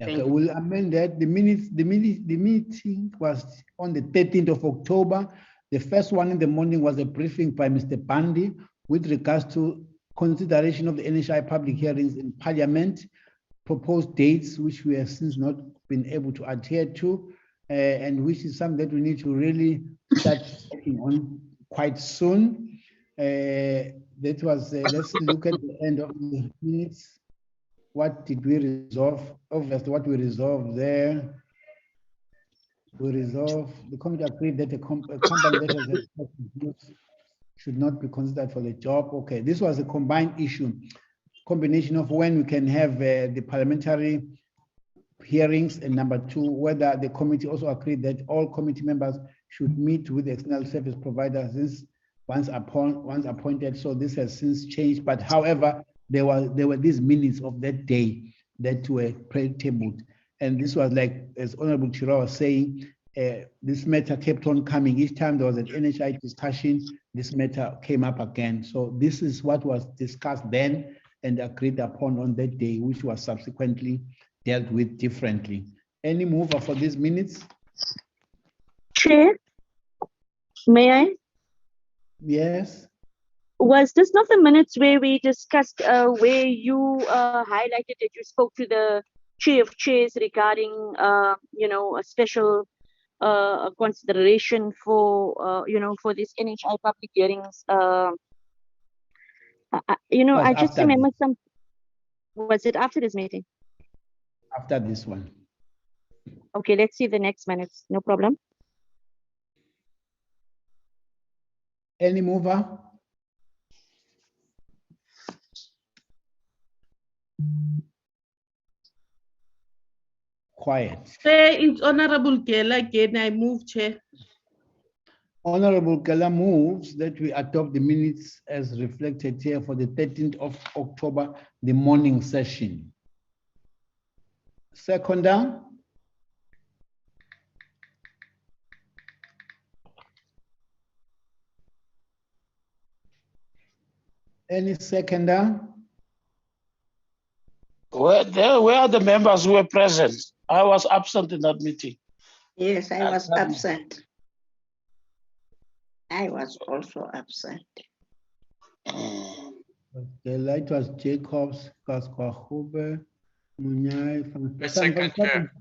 Okay, we'll amend that. The meeting was on the 13th of October. The first one in the morning was a briefing by Mr. Bandi with regards to consideration of the NHI public hearings in Parliament, proposed dates, which we have since not been able to adhere to, and which is something that we need to really start working on quite soon. That was, let's look at the end of the minutes. What did we resolve? Obviously, what we resolved there, we resolved, the committee agreed that a company that has should not be considered for the job. Okay, this was a combined issue, combination of when we can have the parliamentary hearings, and number 2, whether the committee also agreed that all committee members should meet with the external service providers once appointed. So this has since changed, but however, there were these minutes of that day that were pre-tabled, and this was like, as Honorable Chira was saying, this matter kept on coming. Each time there was an NHI discussion, this matter came up again. So this is what was discussed then and agreed upon on that day, which was subsequently dealt with differently. Any mover for these minutes? Chair, may I? Yes. Was this not the minutes where we discussed, where you highlighted that you spoke to the chair of chairs regarding, a special consideration for, for this NHI public hearings? I just remember some. Was it after this meeting? After this one. Okay, let's see the next minutes. No problem. Any mover? Quiet. It's Honorable Gela again. I move, Chair. Honorable Gela moves that we adopt the minutes as reflected here for the 13th of October, the morning session. Seconder? Any seconder? Where are the members who were present? I was absent in that meeting. Yes, I was absent. I was also absent. The light was Jacobs, Kaskwahobe, Munyai, Second chair.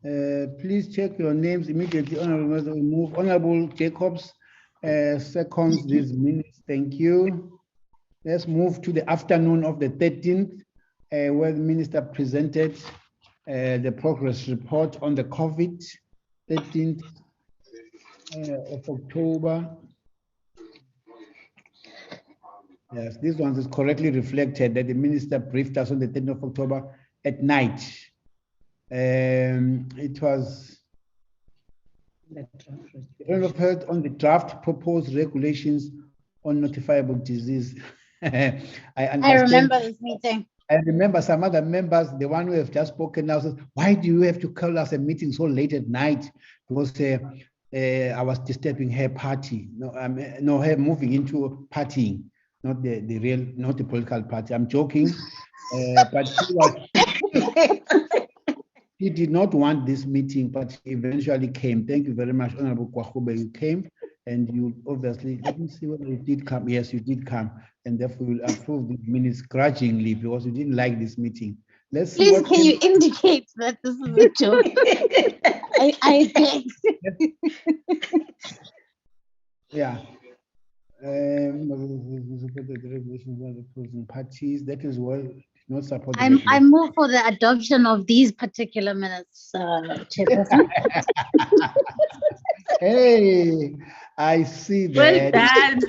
please check your names immediately. Honorable members, we move. Honorable Jacobs seconds these minutes. Thank you. Let's move to the afternoon of the 13th, where the minister presented the progress report on the COVID, 13th of October. Yes, this one is correctly reflected that the minister briefed us on the 10th of October at night. It was heard on the draft proposed regulations on notifiable disease. I remember this meeting. I remember some other members, the one who have just spoken now, says, why do you have to call us a meeting so late at night? Because I was disturbing her party. No, her moving into partying, not the real, not the political party. I'm joking, but he did not want this meeting, but he eventually came. Thank you very much, Honorable Kwahube. You came, and you obviously, let me see whether you did come. Yes, you did come, and therefore you will approve the minutes grudgingly because you didn't like this meeting. Let's see. Please, can you indicate that this is a joke? I beg. Yeah. The regulations are opposing parties. That is what not support. I move for the adoption of these particular minutes, Chairperson. Hey, I see that. Well done.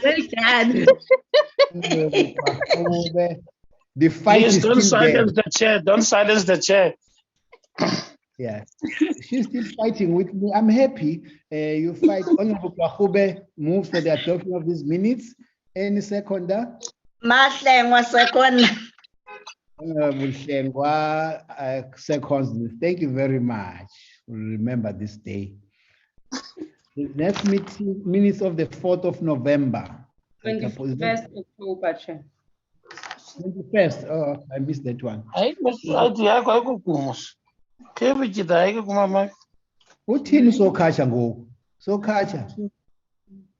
The fight Please is don't still silence there. the chair. Don't silence the chair. Yes, she's still fighting with me. I'm happy. You fight. Honorable Kwahube moves for the adoption of these minutes. Any seconder? Mahlengwa second. Honorable Shengwa seconds this. Thank you very much. We'll remember this day. The next meeting, minutes of the 4th of November. 21st October, Chair. 21st. Oh, I missed that one. Uthini sokhatsha ngoku? Sokhatsha.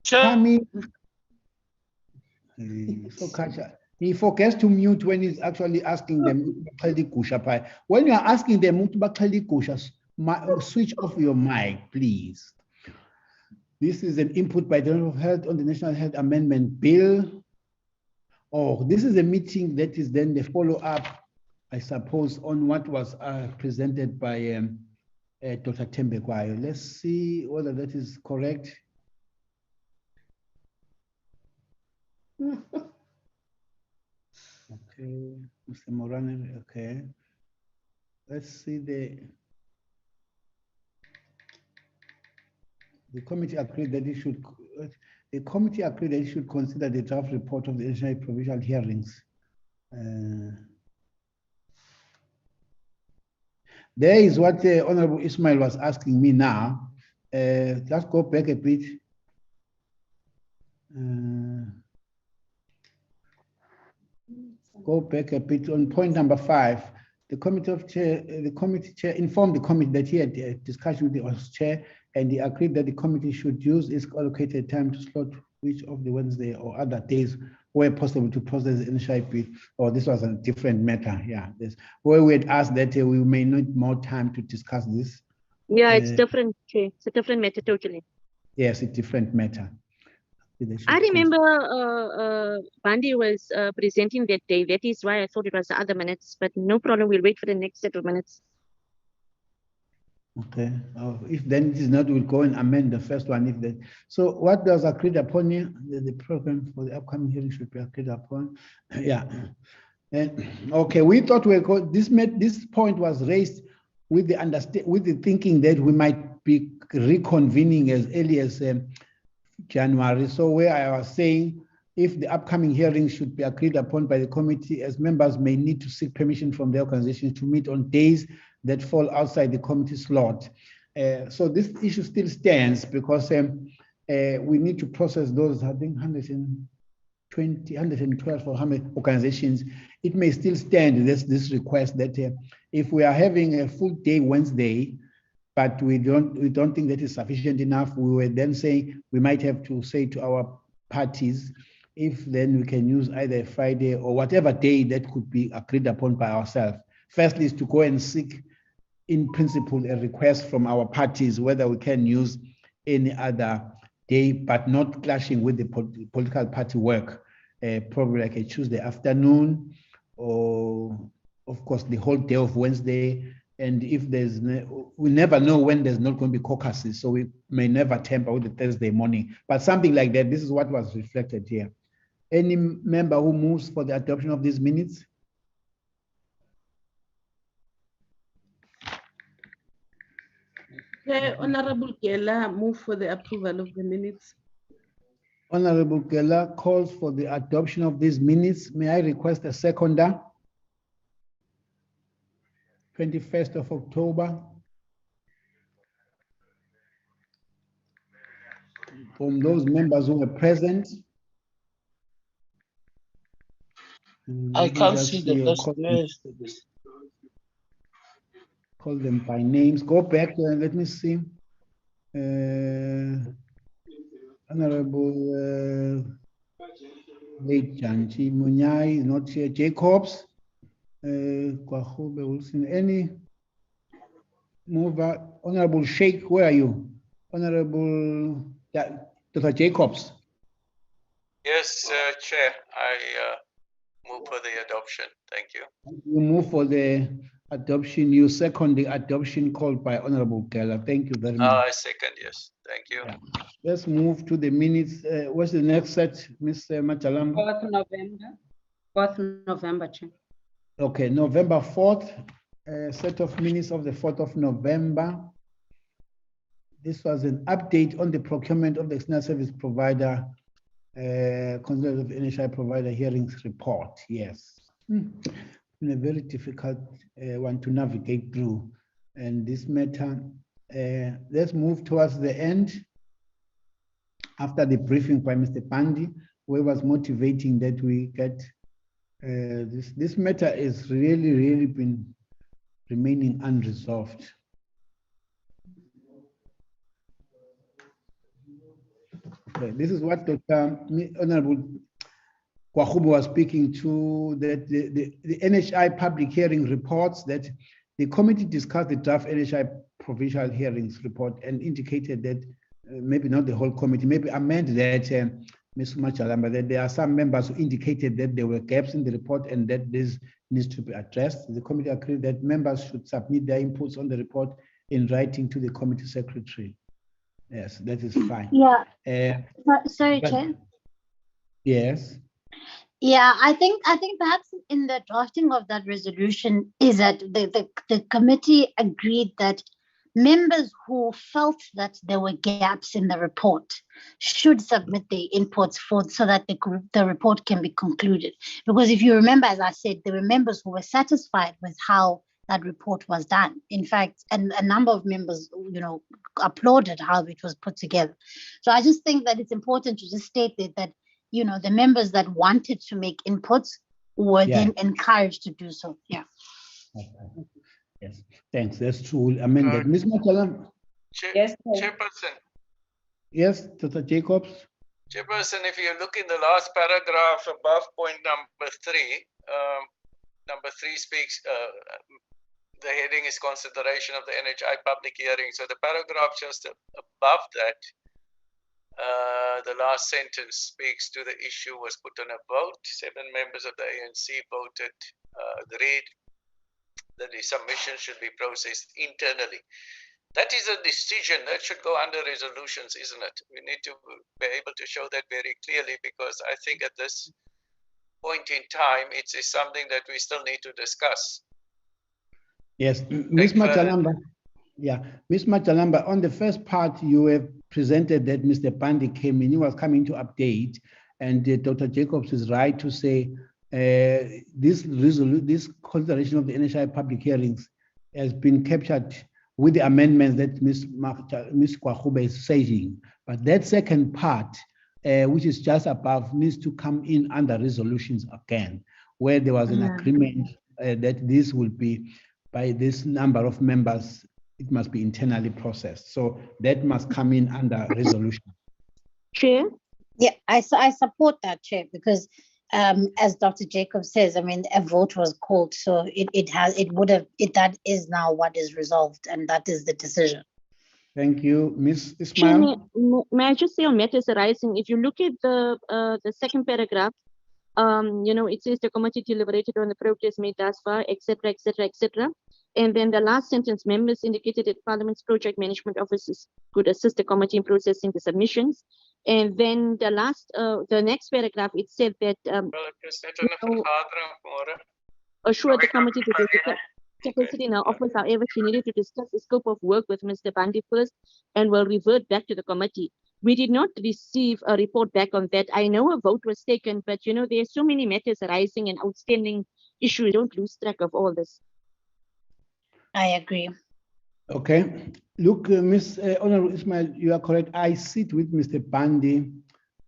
Coming. Sokhatsha. He forgets to mute when he's actually asking them. When you are asking them, switch off your mic, please. This is an input by the Department of Health on the National Health Amendment Bill. Oh, this is a meeting that is then the follow-up, I suppose, on what was presented by Dr. Tembekwayo. Let's see whether that is correct. Okay, Mr. Moran, okay. Let's see the committee agreed that it should consider the draft report of the national provincial hearings. There is what Honorable Ismail was asking me now. Just go back a bit. Go back a bit on point number 5. The committee chair informed the committee that he had a discussion with the chair, and he agreed that the committee should use its allocated time to slot which of the Wednesday or other days where possible to process the initial bill. Or this was a different matter. Yeah, this where we had asked that we may need more time to discuss this. Yeah, it's different. Okay. It's a different matter totally. Yes, it's a different matter. I remember Bandi was presenting that day. That is why I thought it was the other minutes, but no problem. We'll wait for the next set of minutes. Okay. If then it is not, we'll go and amend the first one. If that. So what was agreed upon here? The program for the upcoming hearing should be agreed upon. Yeah. And okay, we thought this point was raised with the thinking that we might be reconvening as early as January. So where I was saying, if the upcoming hearings should be agreed upon by the committee, as members may need to seek permission from the organization to meet on days that fall outside the committee slot. So this issue still stands because we need to process those, I think, 120, 112 or 100 organizations it may still stand, this request that if we are having a full day Wednesday, but we don't think that is sufficient enough, we were then saying we might have to say to our parties, if then we can use either Friday or whatever day that could be agreed upon by ourselves. Firstly is to go and seek in principle a request from our parties whether we can use any other day, but not clashing with the political party work, probably like a Tuesday afternoon, or of course the whole day of Wednesday. And if there's, we never know when there's not going to be caucuses, so we may never tamper with the Thursday morning, but something like that. This is what was reflected here. Any member who moves for the adoption of these minutes? Honorable Gela, move for the approval of the minutes. Honorable Gela calls for the adoption of these minutes. May I request a seconder? 21st of October. From those members who were present. I can't see the list. Call them by names. Go back and let me see. Honorable late Janji Munyai is not here. Jacobs, Kwahobe Wilson, any mover? Honorable Sheikh, where are you? Honorable Dr. Jacobs. Yes, Chair, I move for the adoption. Thank you. You move for the adoption. You second the adoption called by Honorable Gela. Thank you very much. I second, yes. Thank you. Yeah. Let's move to the minutes. What's the next set, Mr. Machalamba? 4th November. 4th November, Chair. Okay, November 4th, set of minutes of the 4th of November. This was an update on the procurement of the external service provider, considered of NHI provider hearings report. Yes. Been a very difficult one to navigate through. And this matter, let's move towards the end. After the briefing by Mr. Pandi, where was motivating that we get this matter is really been remaining unresolved. Okay, this is what Dr. Honorable Kwahubu was speaking to, that the NHI public hearing reports that the committee discussed the draft NHI provincial hearings report and indicated that maybe not the whole committee, maybe amend that, Ms. Machalamba, that there are some members who indicated that there were gaps in the report and that this needs to be addressed. The committee agreed that members should submit their inputs on the report in writing to the committee secretary. Yes, that is fine. Yeah. Sorry, Chair. Yes. Yeah, I think perhaps in the drafting of that resolution is that the committee agreed that members who felt that there were gaps in the report should submit their inputs so that the report can be concluded. Because if you remember, as I said, there were members who were satisfied with how that report was done. In fact, and a number of members, applauded how it was put together. So I just think that it's important to just state that the members that wanted to make inputs were then encouraged to do so. Yeah. Okay. Yes, thanks. That's true. I mean, Ms. Machalam. Yes, Chairperson. Yes, Dr. Jacobs. Chairperson, if you look in the last paragraph above point number 3, number 3 speaks, the heading is consideration of the NHI public hearing. So the paragraph just above that, the last sentence speaks to the issue was put on a vote. 7 members of the ANC voted, agreed that the submission should be processed internally. That is a decision that should go under resolutions, isn't it? We need to be able to show that very clearly, because I think at this point in time, it is something that we still need to discuss. Yes, Ms. Machalamba. Yeah, Ms. Machalamba, on the first part, you have presented that Mr. Pandi came in, he was coming to update, and Dr. Jacobs is right to say this consideration of the NHI public hearings has been captured with the amendments that Ms. Kwahube is saying. But that second part, which is just above, needs to come in under resolutions again. where there was an agreement that this will be by this number of members, it must be internally processed. So that must come in under resolution. Chair? Yeah, I support that, Chair, because as Dr. Jacob says, I mean, a vote was called, so that is now what is resolved, and that is the decision. Thank you, Ms. Chair, Ismail. may I just say on matters arising, if you look at the second paragraph, it says the committee deliberated on the progress made thus far, etc., etc., etc. And then the last sentence, members indicated that Parliament's project management offices could assist the committee in processing the submissions. And then the next paragraph, it said that assured the committee that the capacity in our office, however, she needed to discuss the scope of work with Mr. Bandi first and will revert back to the committee. We did not receive a report back on that. I know a vote was taken, but there are so many matters arising and outstanding issues. Don't lose track of all this. I agree. Okay. Look, Ms. Honorable Ismail, you are correct. I sit with Mr. Bandi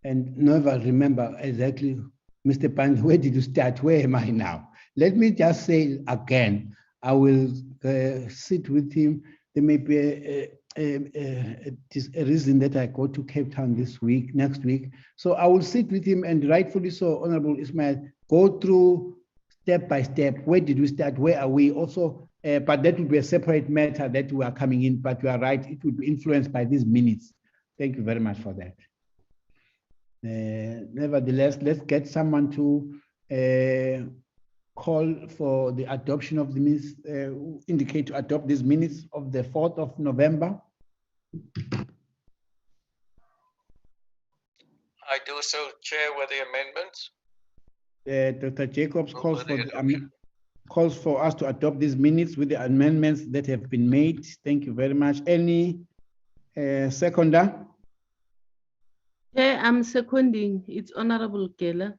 and never remember exactly, Mr. Bandi, where did you start? Where am I now? Let me just say again, I will sit with him. There may be a reason that I go to Cape Town next week. So I will sit with him, and rightfully so, Honorable Ismail, go through step by step. Where did we start? Where are we? Also, but that will be a separate matter that we are coming in, but you are right, it will be influenced by these minutes. Thank you very much for that. Nevertheless, let's get someone to call for the adoption of the minutes, indicate to adopt these minutes of the 4th of November. I do so, Chair, with the amendments. Dr. Jacobs calls for us to adopt these minutes with the amendments that have been made. Thank you very much. Any seconder? Yeah, I'm seconding. It's Honorable Geller.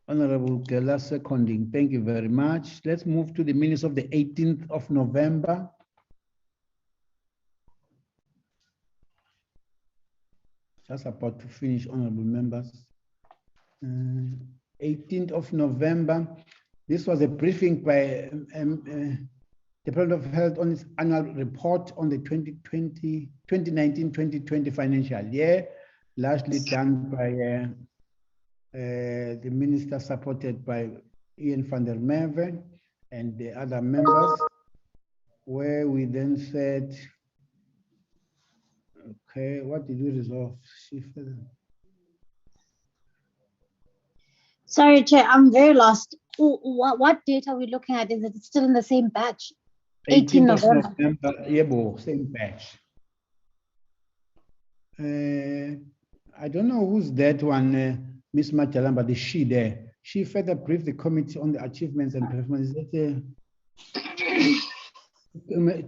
Honorable Geller seconding. Thank you very much. Let's move to the minutes of the 18th of November. Just about to finish, honorable members. 18th of November. This was a briefing by Department of Health on its annual report on the 2019-2020 financial year, largely done by the minister, supported by Ian van der Merwe and the other members, where we then said, okay, what did we resolve? Sorry, Chair, I'm very lost. What date are we looking at? Is it still in the same batch? 18 November. Yeah, same batch. I don't know who's that one, Miss Majalamba, the she there. She further briefed the committee on the achievements and performance. Is that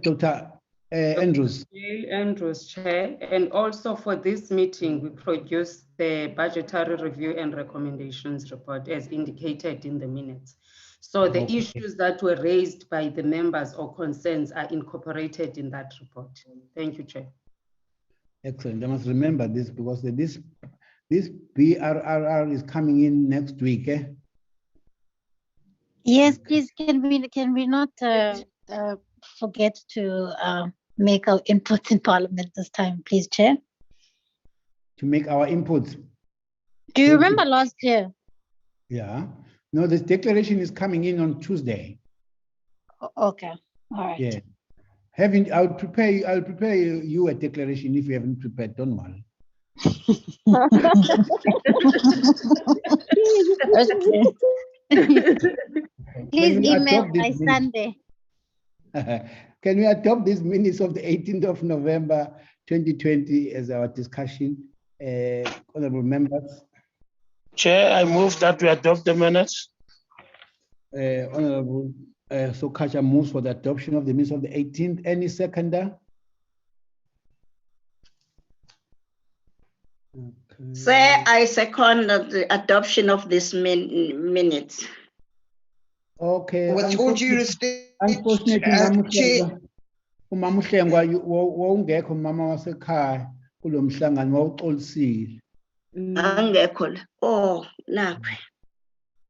Dr. Andrews? Andrews, Chair. And also for this meeting, we produced the budgetary review and recommendations report as indicated in the minutes. So the issues that were raised by the members or concerns are incorporated in that report. Thank you, Chair. Excellent. I must remember this because this BRRR is coming in next week. Eh? Yes, please. Can we not forget to make our inputs in Parliament this time, please, Chair? To make our inputs. Do you remember last year? Yeah. No, this declaration is coming in on Tuesday. Okay. All right. Yeah. I'll prepare you a declaration if you haven't prepared. Don't worry. Please email by Sunday. Can we adopt these minutes of the 18th of November 2020 as our discussion, honorable members? Chair, I move that we adopt the minutes. Honorable Sokacha moves for the adoption of the minutes of the 18th. Any seconder? Okay. Sir, I second the adoption of this minutes. Okay. With all due respect, unfortunately, Umama Uhlengwa wawungekho mama wasekhaya kulo mhlangano wawuxolisile. Angekho. Oh, nakho.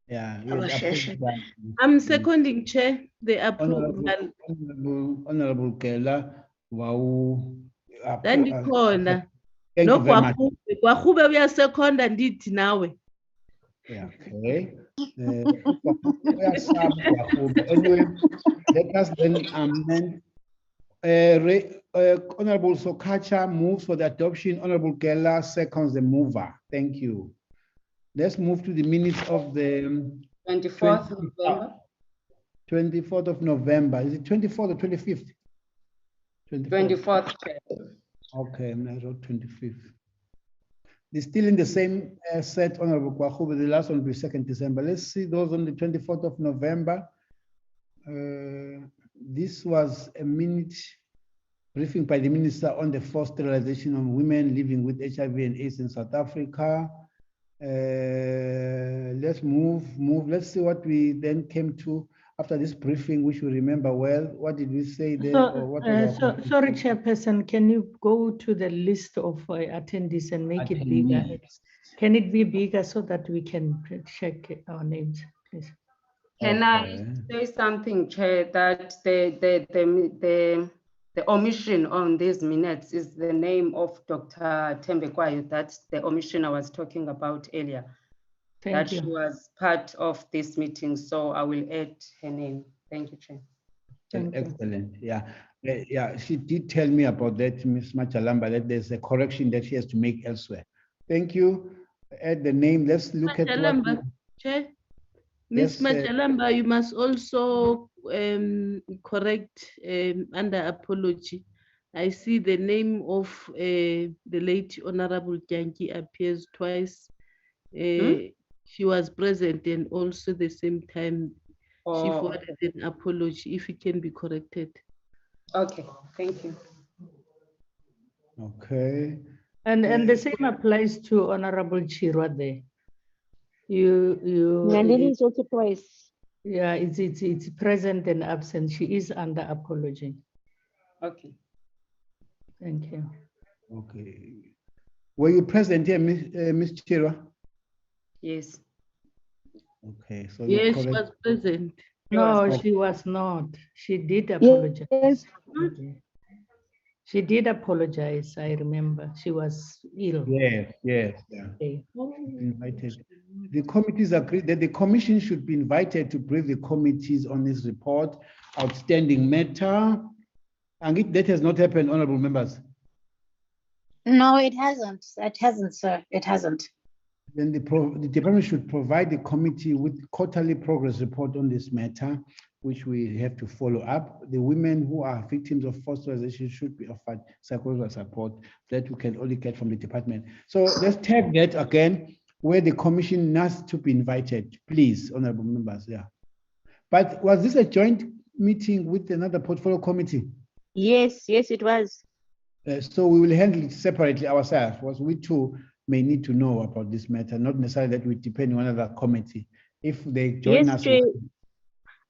Yeah, Oh, yes, sure, approved sure. by I'm seconding, Chair, the Honorable, approval. Honorable Kela Wau. Ndandikhona. Thank you very much. Kwahube uyasekhonda ndithi nawe. Yeah, okay. Anyway, let us then amend. Honorable Sokacha moves for the adoption. Honorable Kela seconds the mover. Thank you. Let's move to the minutes of the 24th November. 24th of November. Is it 24th or 25th? 24th. Okay, I wrote 25th. It's still in the same set, Honorable Kwahube. The last one will be 2nd December. Let's see those on the 24th of November. This was a minute briefing by the Minister on the forced sterilization of women living with HIV and AIDS in South Africa. Let's move. Let's see what we then came to after this briefing, which we remember well. What did we say there? Sorry, Chairperson, can you go to the list of attendees and make it bigger? Can it be bigger so that we can check our names, please? Can I say something, Chair, that the omission on these minutes is the name of Dr. Tembekwayo. That's the omission I was talking about earlier. Thank you. She was part of this meeting, so I will add her name. Thank you, Chair. Excellent. Yeah, she did tell me about that, Ms. Machalamba, that there's a correction that she has to make elsewhere. Thank you. Add the name. Let's look at what. Chair, Ms. Machalamba, you must also correct under apology. I see the name of the late Honorable Janki appears twice. She was present and also the same time she forwarded an apology, if it can be corrected. Okay, thank you. Okay. And the same applies to Honorable Chirwa there. Nandini is also twice. Yeah, it's present and absent. She is under apology. Okay. Thank you. Okay. Were you present here, Ms. Chirwa? Yes. Okay, so yes, she was present. No, she was not. She did apologize. Yes. She did apologize. I remember she was ill. Yes, yeah. Invited. The committees agreed that the commission should be invited to brief the committees on this report. Outstanding matter. And that has not happened, honorable members. No, it hasn't. It hasn't, sir. It hasn't. Then the department should provide the committee with quarterly progress report on this matter, which we have to follow up. The women who are victims of forced sterilization should be offered psychological support that we can only get from the department. So let's take that again, where the commission has to be invited, please, honorable members. Yeah. But was this a joint meeting with another portfolio committee? Yes, it was. So we will handle it separately ourselves, because we too may need to know about this matter, not necessarily that we depend on another committee. If they join us.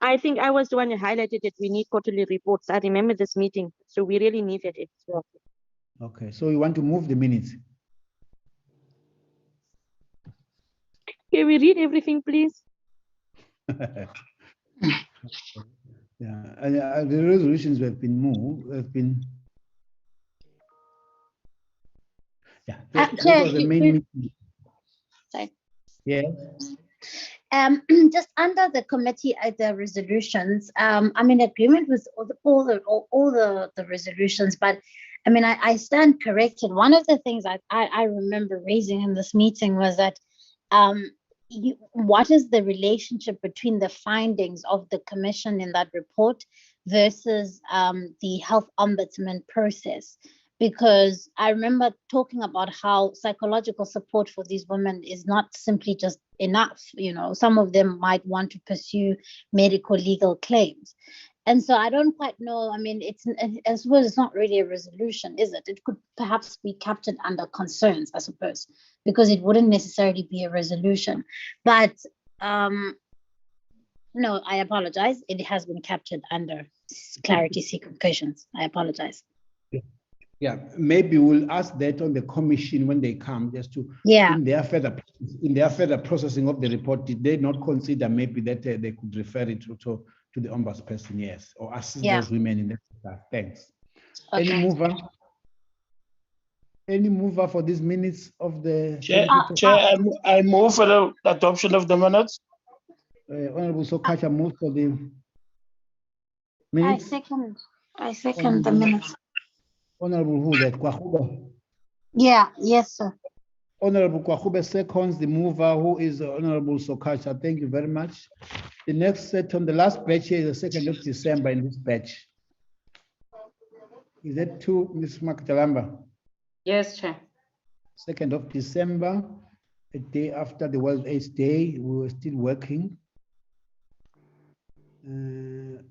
I think I was the one who highlighted that we need quarterly reports. I remember this meeting, so we really needed it. Okay, so you want to move the minutes? Can we read everything, please? Yeah, the resolutions have been moved, yeah, that was the main meeting. Sorry. Yes. Just under the committee, the resolutions, I'm in agreement with all the resolutions, but I mean, I stand corrected. One of the things I remember raising in this meeting was that what is the relationship between the findings of the commission in that report versus the health ombudsman process? Because I remember talking about how psychological support for these women is not simply just enough. You know, some of them might want to pursue medical legal claims. And so I don't quite know. I mean, I suppose it's not really a resolution, is it? It could perhaps be captured under concerns, I suppose, because it wouldn't necessarily be a resolution. But no, I apologize. It has been captured under clarity seeking questions. I apologize. Yeah, maybe we'll ask that on the commission when they come, just to Yeah. in their further processing of the report. Did they not consider maybe that they could refer it to the ombudsperson? Yes, or assist Yeah. those women in that regard. Thanks. Okay. Any mover for these minutes of the Chair, I move for the adoption of the minutes. Honorable Sokacha moves for the I minutes. second the minutes. Honorable who that? Kwahube. Yeah. Yes, sir. Honorable Kwahube seconds the mover, who is Honorable Sokacha. Thank you very much. The next set on the last batch here is the 2nd of December in this batch. Is that true, Ms. Maktalamba? Yes, Chair. 2nd of December, a day after the World AIDS Day, we were still working.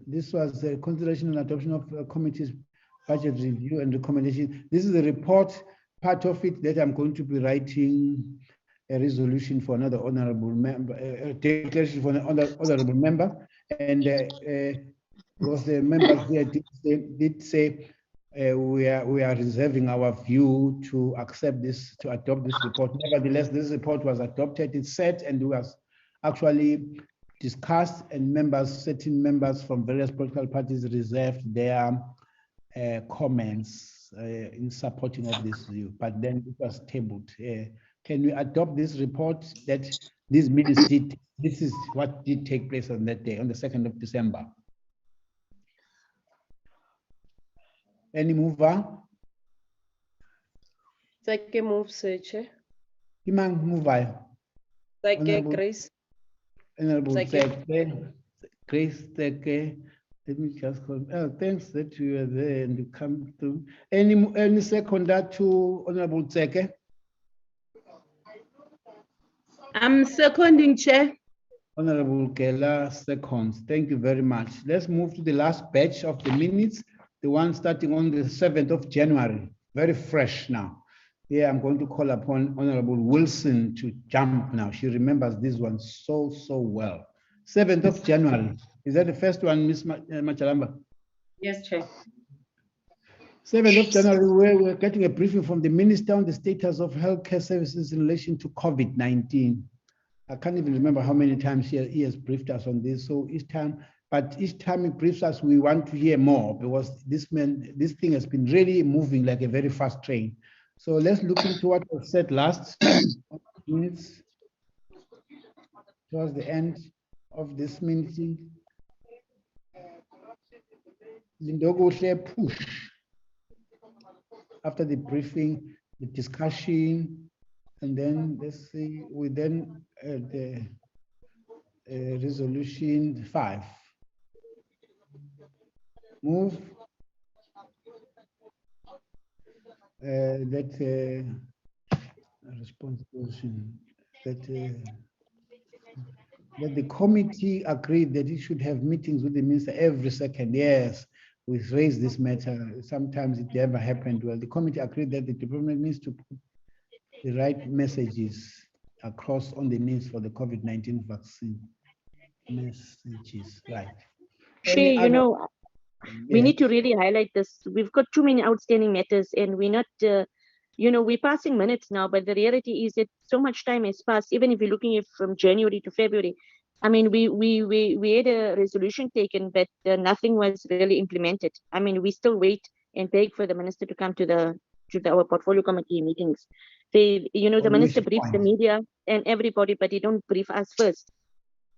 This was a consideration and adoption of a committee's budget review and recommendation. This is the report, part of it that I'm going to be writing a resolution for another honorable member, a declaration for an honorable member. And because the members here did say we are reserving our view to accept this, to adopt this report. Nevertheless, this report was adopted, it's set, and was actually discussed, and certain members from various political parties reserved their comments in supporting of this view, but then it was tabled. Can we adopt this report that these minutes did? This is what did take place on that day, on the 2nd of December. Any mover? Second move, Sir Chair. Imang mover. Second, Grace. Honorable Second. Grace, let me just call. Oh, thanks that you were there and you come through. Any seconder to Honorable Tseke? I'm seconding, Chair. Honorable Kela seconds. Thank you very much. Let's move to the last batch of the minutes, the one starting on the 7th of January. Very fresh now. Here I'm going to call upon Honorable Wilson to jump now. She remembers this one so well. 7th of January. Is that the first one, Ms. Machalamba? Yes, Chair. 7th of January, where we're getting a briefing from the Minister on the status of healthcare services in relation to COVID-19. I can't even remember how many times he has briefed us on this. So each time he briefs us, we want to hear more, because this thing has been really moving like a very fast train. So let's look into what was said last minutes towards the end of this meeting. Lindogo push. After the briefing, the discussion, and then let's see, we then the resolution 5. Move that responsibility that the committee agreed that it should have meetings with the minister every second. Yes, we raised this matter. Sometimes it never happened. Well, the committee agreed that the department needs to put the right messages across on the needs for the COVID-19 vaccine messages, right? Shay, we need to really highlight this. We've got too many outstanding matters, and we're not, we're passing minutes now, but the reality is that so much time has passed, even if you're looking at from January to February. I mean, we had a resolution taken, but nothing was really implemented. I mean, we still wait and beg for the minister to come to our portfolio committee meetings. The minister briefs the media and everybody, but they don't brief us first.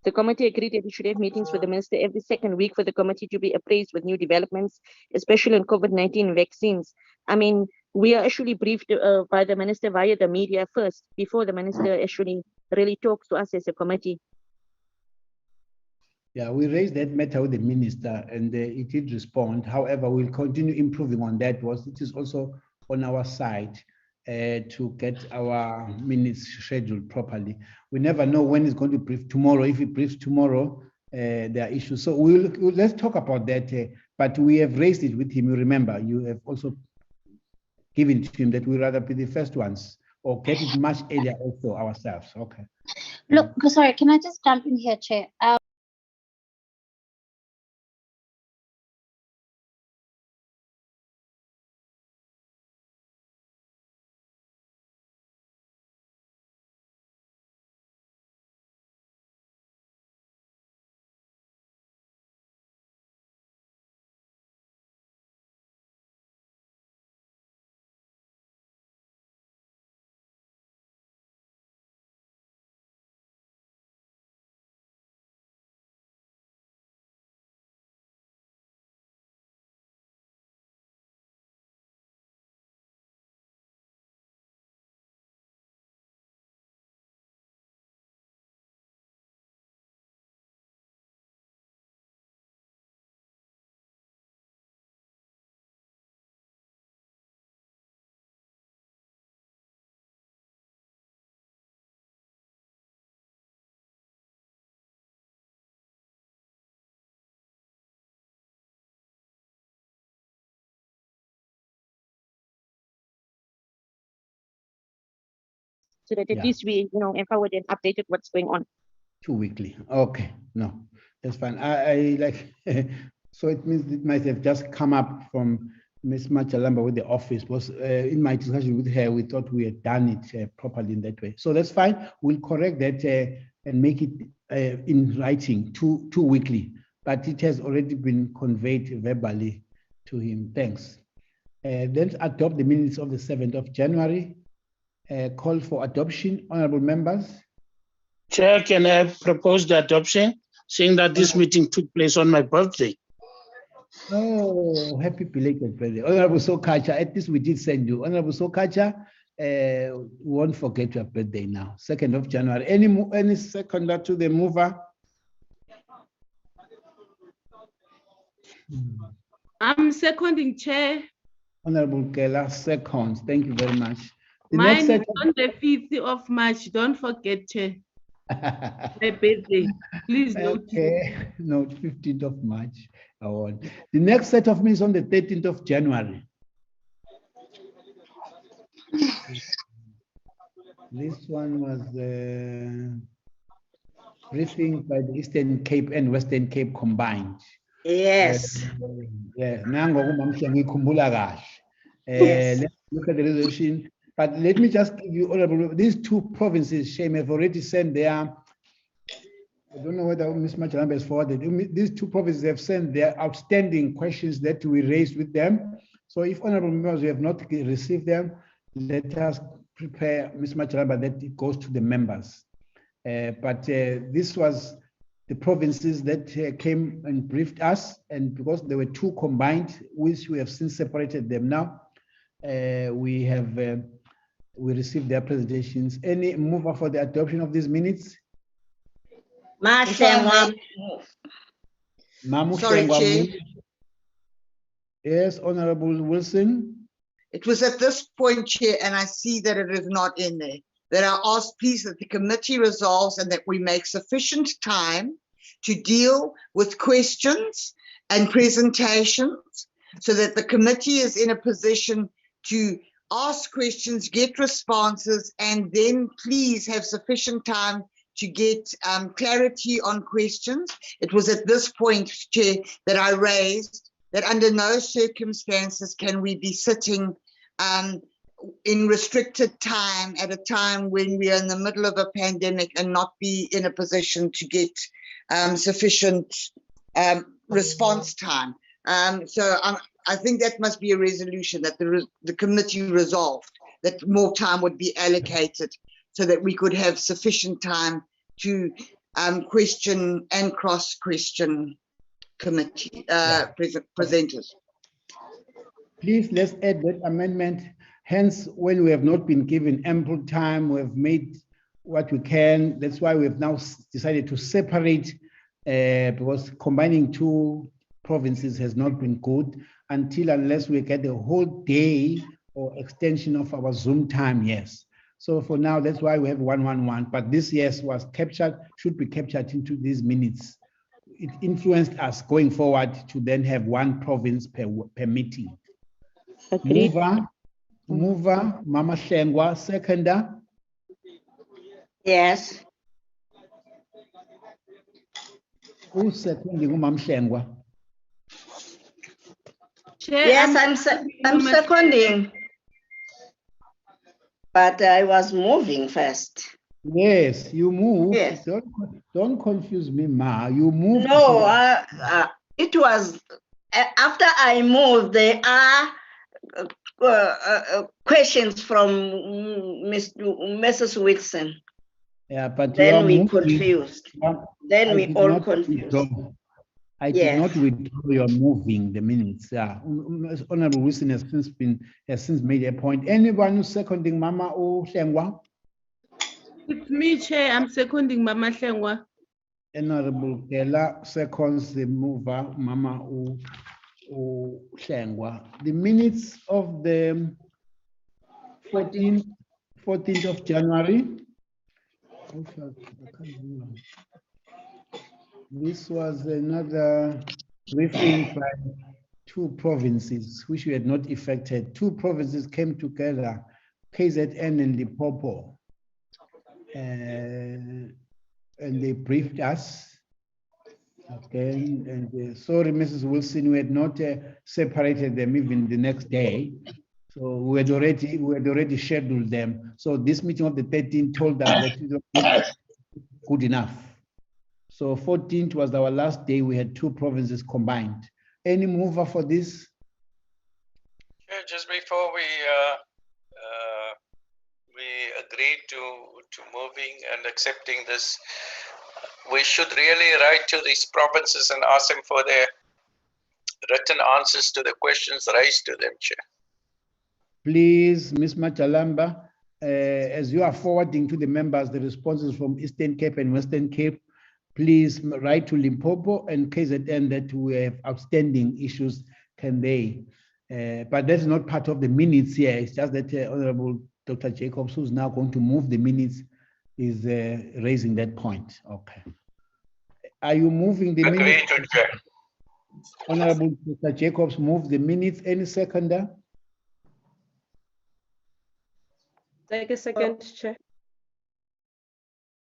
The committee agreed that we should have meetings with the minister every second week for the committee to be appraised with new developments, especially on COVID-19 vaccines. I mean, we are actually briefed by the minister via the media first, before the minister actually really talks to us as a committee. Yeah, we raised that matter with the minister, and it did respond. However, we'll continue improving on that, because it is also on our side to get our minutes scheduled properly. We never know when it's going to brief tomorrow. If it briefs tomorrow, there are issues. So let's talk about that. But we have raised it with him. You remember, you have also given to him that we'd rather be the first ones, or get it much earlier also ourselves. Okay. Look, sorry, can I just jump in here, Chair? so that at Yeah. least we, empowered and updated what's going on. 2 weekly. Okay, no, that's fine. I like, so it means it might have just come up from Ms. Machalamba with the office. Was in my discussion with her, we thought we had done it properly in that way. So that's fine. We'll correct that and make it in writing, two weekly. But it has already been conveyed verbally to him. Thanks. Then adopt the minutes of the 7th of January. Call for adoption, honorable members. Chair, can I propose the adoption, seeing that this meeting took place on my birthday? Oh, happy belated birthday. Honorable Sokacha, at least we did send you. Honorable Sokacha, won't forget your birthday now, 2nd of January. Any seconder to the mover? I'm seconding, Chair. Honorable Kela, seconds. Thank you very much. The Mine next is set on the 5th of March. Don't forget, Chair. My birthday. Please note. Okay, note 15th of March. The next set of minutes on the 13th of January. This one was briefing by the Eastern Cape and Western Cape combined. Yes. Yeah, nango kumamhle ngikhumbula kahle. Yes. Let's look at the resolution. But let me just give you all these two provinces. Shame have already sent their. I don't know whether Ms. Machalamba has forwarded. These two provinces have sent their outstanding questions that we raised with them. So if honorable members have not received them, let us prepare Ms. Machalamba that it goes to the members. But this was the provinces that came and briefed us, and because there were two combined, which we have since separated them now, we received their presentations. Any mover for the adoption of these minutes? Sorry, Chair. Yes, Honorable Wilson. It was at this point, Chair, and I see that it is not in there, that I ask please that the committee resolves and that we make sufficient time to deal with questions and presentations so that the committee is in a position to ask questions, get responses, and then please have sufficient time to get clarity on questions. It was at this point, Chair, that I raised that under no circumstances can we be sitting in restricted time at a time when we are in the middle of a pandemic and not be in a position to get sufficient response time. So I think that must be a resolution that the committee resolved that more time would be allocated so that we could have sufficient time to question and cross-question committee presenters. Please, let's add that amendment. Hence, when we have not been given ample time, we have made what we can. That's why we have now decided to separate because combining two provinces has not been good unless we get a whole day or extension of our Zoom time, yes. So for now, that's why we have 111. But this, yes, was captured, should be captured into these minutes. It influenced us going forward to then have one province per meeting. Agreed. Mover, Mama Shengwa, seconder. Yes. Who's seconding Mama Shengwa? Yes, I'm seconding. But I was moving first. Yes, you move. Yes. Don't confuse me, Ma. You move. No, it was after I moved. There are questions from Mrs. Wilson. Yeah, but then we confused. Then we all confused. I did not withdraw your moving the minutes. Honorable Wilson has since made a point. Anyone who's seconding Mama O Shengwa? It's me, Chair. I'm seconding Mama Shengwa. Honorable Kela seconds the mover, Mama O Shengwa. The minutes of the 14th of January. This was another briefing by two provinces which we had not effected. Two provinces came together, KZN and Limpopo. and they briefed us. Okay, and sorry, Mrs. Wilson, we had not separated them even the next day. So we had already scheduled them. So this meeting of the 13th told us that it was good enough. So 14th was our last day. We had two provinces combined. Any mover for this? Yeah, just before we agreed to moving and accepting this, we should really write to these provinces and ask them for their written answers to the questions raised to them, Chair. Please, Ms. Machalamba, as you are forwarding to the members the responses from Eastern Cape and Western Cape, please write to Limpopo and KZN that we have outstanding issues, can they? But that's not part of the minutes here. It's just that Honorable Dr. Jacobs, who's now going to move the minutes, is raising that point. Okay. Are you moving the minutes? Agreed, Chair. Honorable Dr. Jacobs, move the minutes. Any seconder? Take a second, Chair.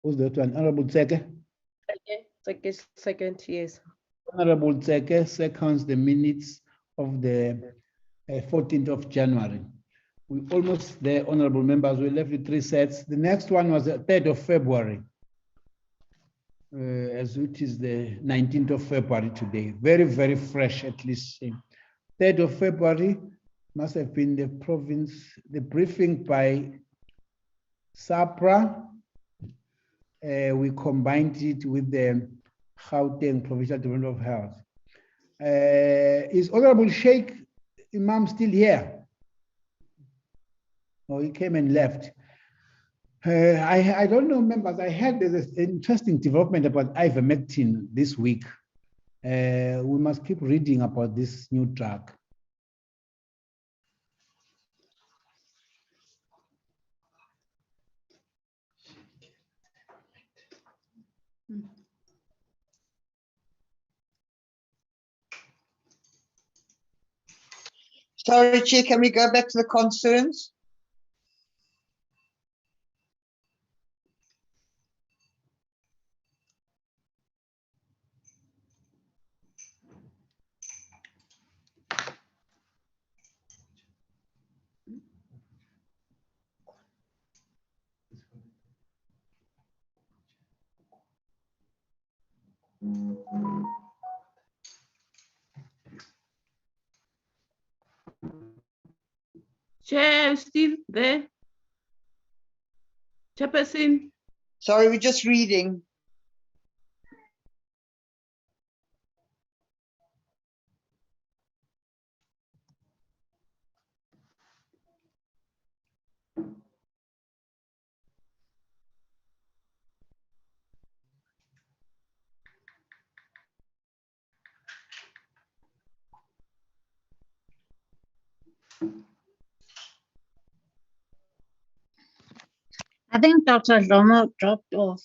Who's that one? Honorable Tseke? Take a second, yes. Honorable Tseke seconds the minutes of the 14th of January. We almost there, honorable members. We left with 3 sets. The next one was the 3rd of February, as it is the 19th of February today. Very, very fresh, at least. 3rd of February must have been the province, the briefing by SAPRA. We combined it with the Gauteng Provincial Department of Health. Is Honorable Sheikh Imam still here? Oh, he came and left. I don't know, members. I heard there's an interesting development about ivermectin this week. We must keep reading about this new drug. Sorry, Chair, can we go back to the concerns? Chair, still there? Chairperson? Sorry, we're just reading. I think Dr. Lomo dropped off.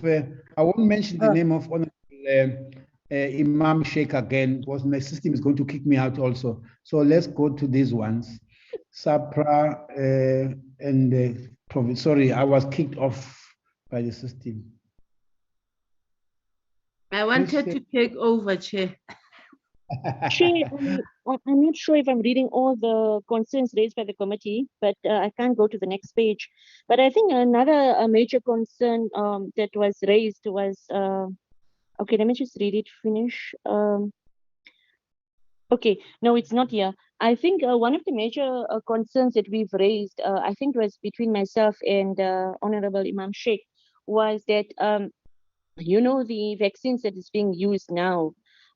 I won't mention the name of Honorable Imam Sheikh again, because my system is going to kick me out also. So let's go to these ones. SAPRA and sorry, I was kicked off by the system. I wanted to take over, Chair. Chair, I'm not sure if I'm reading all the concerns raised by the committee, but I can't go to the next page. But I think another major concern that was raised was, okay, let me just read it, finish. Okay, no, it's not here. I think one of the major concerns that we've raised, I think was between myself and Honorable Imam Sheikh, was that, you know, the vaccines that is being used now,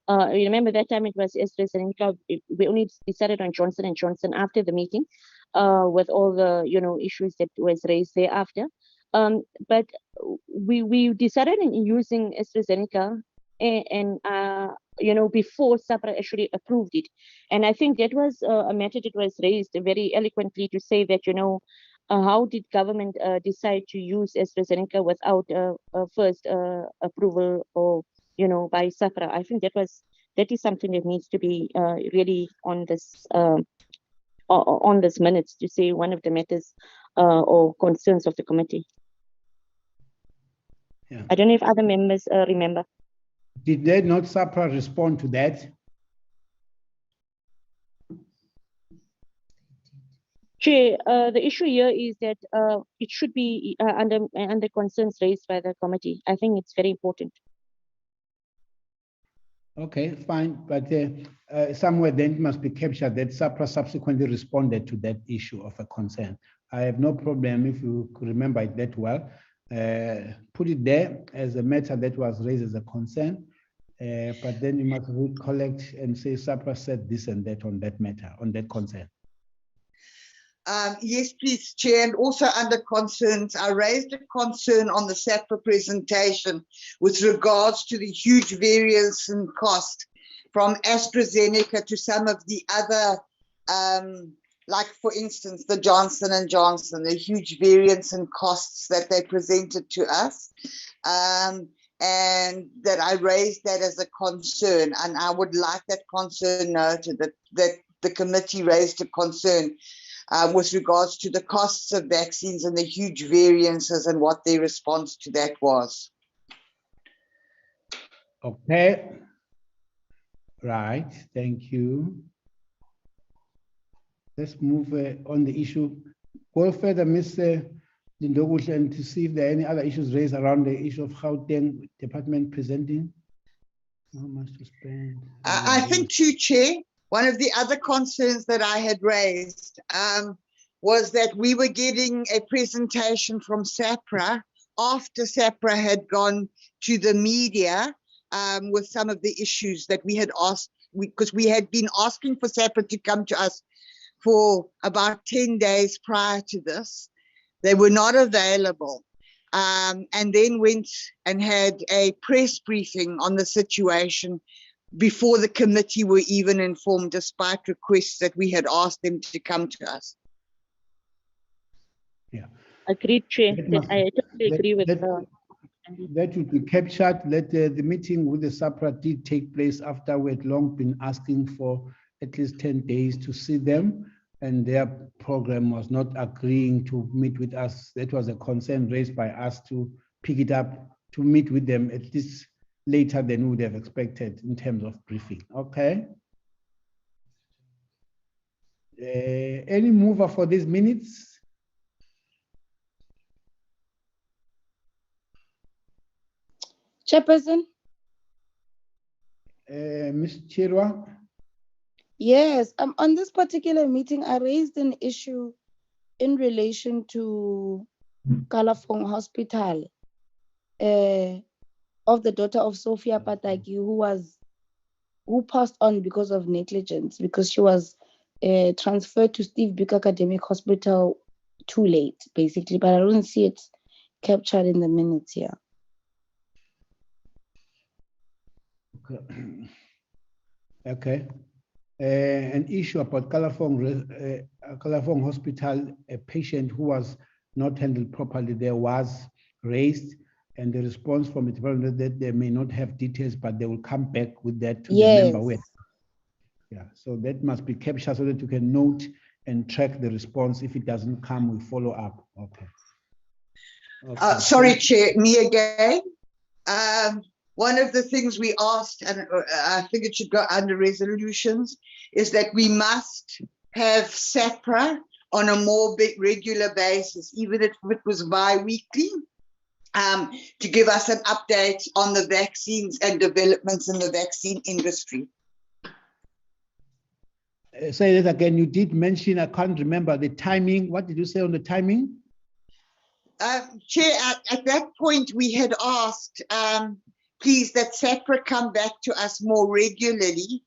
remember that time it was AstraZeneca. We only decided on Johnson & Johnson after the meeting, with all the, you know, issues that was raised thereafter. But we decided in using AstraZeneca and you know, before SAPRA actually approved it. And I think that was a matter that was raised very eloquently to say that, you know, how did government decide to use AstraZeneca without first approval or, you know, by SAPRA? I think that is something that needs to be really on this minutes, to say one of the matters or concerns of the committee. Yeah. I don't know if other members remember. Did they not SAPRA respond to that? Chair, the issue here is that it should be under concerns raised by the committee. I think it's very important. Okay, fine, but somewhere then it must be captured that SAPRA subsequently responded to that issue of a concern. I have no problem if you could remember it that well. Put it there as a matter that was raised as a concern, but then you must recollect and say SAPRA said this and that on that matter, on that concern. Yes, please, Chair. And also under concerns, I raised a concern on the SAPRA presentation with regards to the huge variance in cost from AstraZeneca to some of the other, like for instance, the Johnson & Johnson, the huge variance in costs that they presented to us. And that I raised that as a concern. And I would like that concern noted, that the committee raised a concern with regards to the costs of vaccines and the huge variances and what their response to that was. Okay. Right, thank you. Let's move on the issue. Go further, Mr. Lindoguhle, and to see if there are any other issues raised around the issue of Gauteng department presenting. How much to spend? I think too, Chair, one of the other concerns that I had raised was that we were getting a presentation from SAPRA after SAPRA had gone to the media with some of the issues that we had asked, because we had been asking for SAPRA to come to us for about 10 days prior to this. They were not available. And then went and had a press briefing on the situation before the committee were even informed, despite requests that we had asked them to come to us. Yeah. Agreed, Chair. I totally agree with that would be captured. Let the meeting with the SAPRA did take place after we had long been asking for at least 10 days to see them, and their program was not agreeing to meet with us. That was a concern raised by us to pick it up, to meet with them at least later than we would have expected in terms of briefing. Okay. Any mover for these minutes? Chairperson? Ms. Chirwa? Yes, on this particular meeting, I raised an issue in relation to Kalafong Hospital of the daughter of Sophia Pataki, who passed on because of negligence, because she was transferred to Steve Biko Academic Hospital too late, basically, but I don't see it captured in the minutes here. Okay. An issue about Kalafong Hospital, a patient who was not handled properly there was raised, and the response from the department that they may not have details, but they will come back with that to the member with. Yeah, so that must be captured so that you can note and track the response. If it doesn't come, we follow up. Okay. Sorry, Chair, me again. One of the things we asked, and I think it should go under resolutions, is that we must have SAPRA on a more regular basis, even if it was bi-weekly, to give us an update on the vaccines and developments in the vaccine industry. Say that again. You did mention, I can't remember the timing. What did you say on the timing? Chair, at that point we had asked, please, that SAPRA come back to us more regularly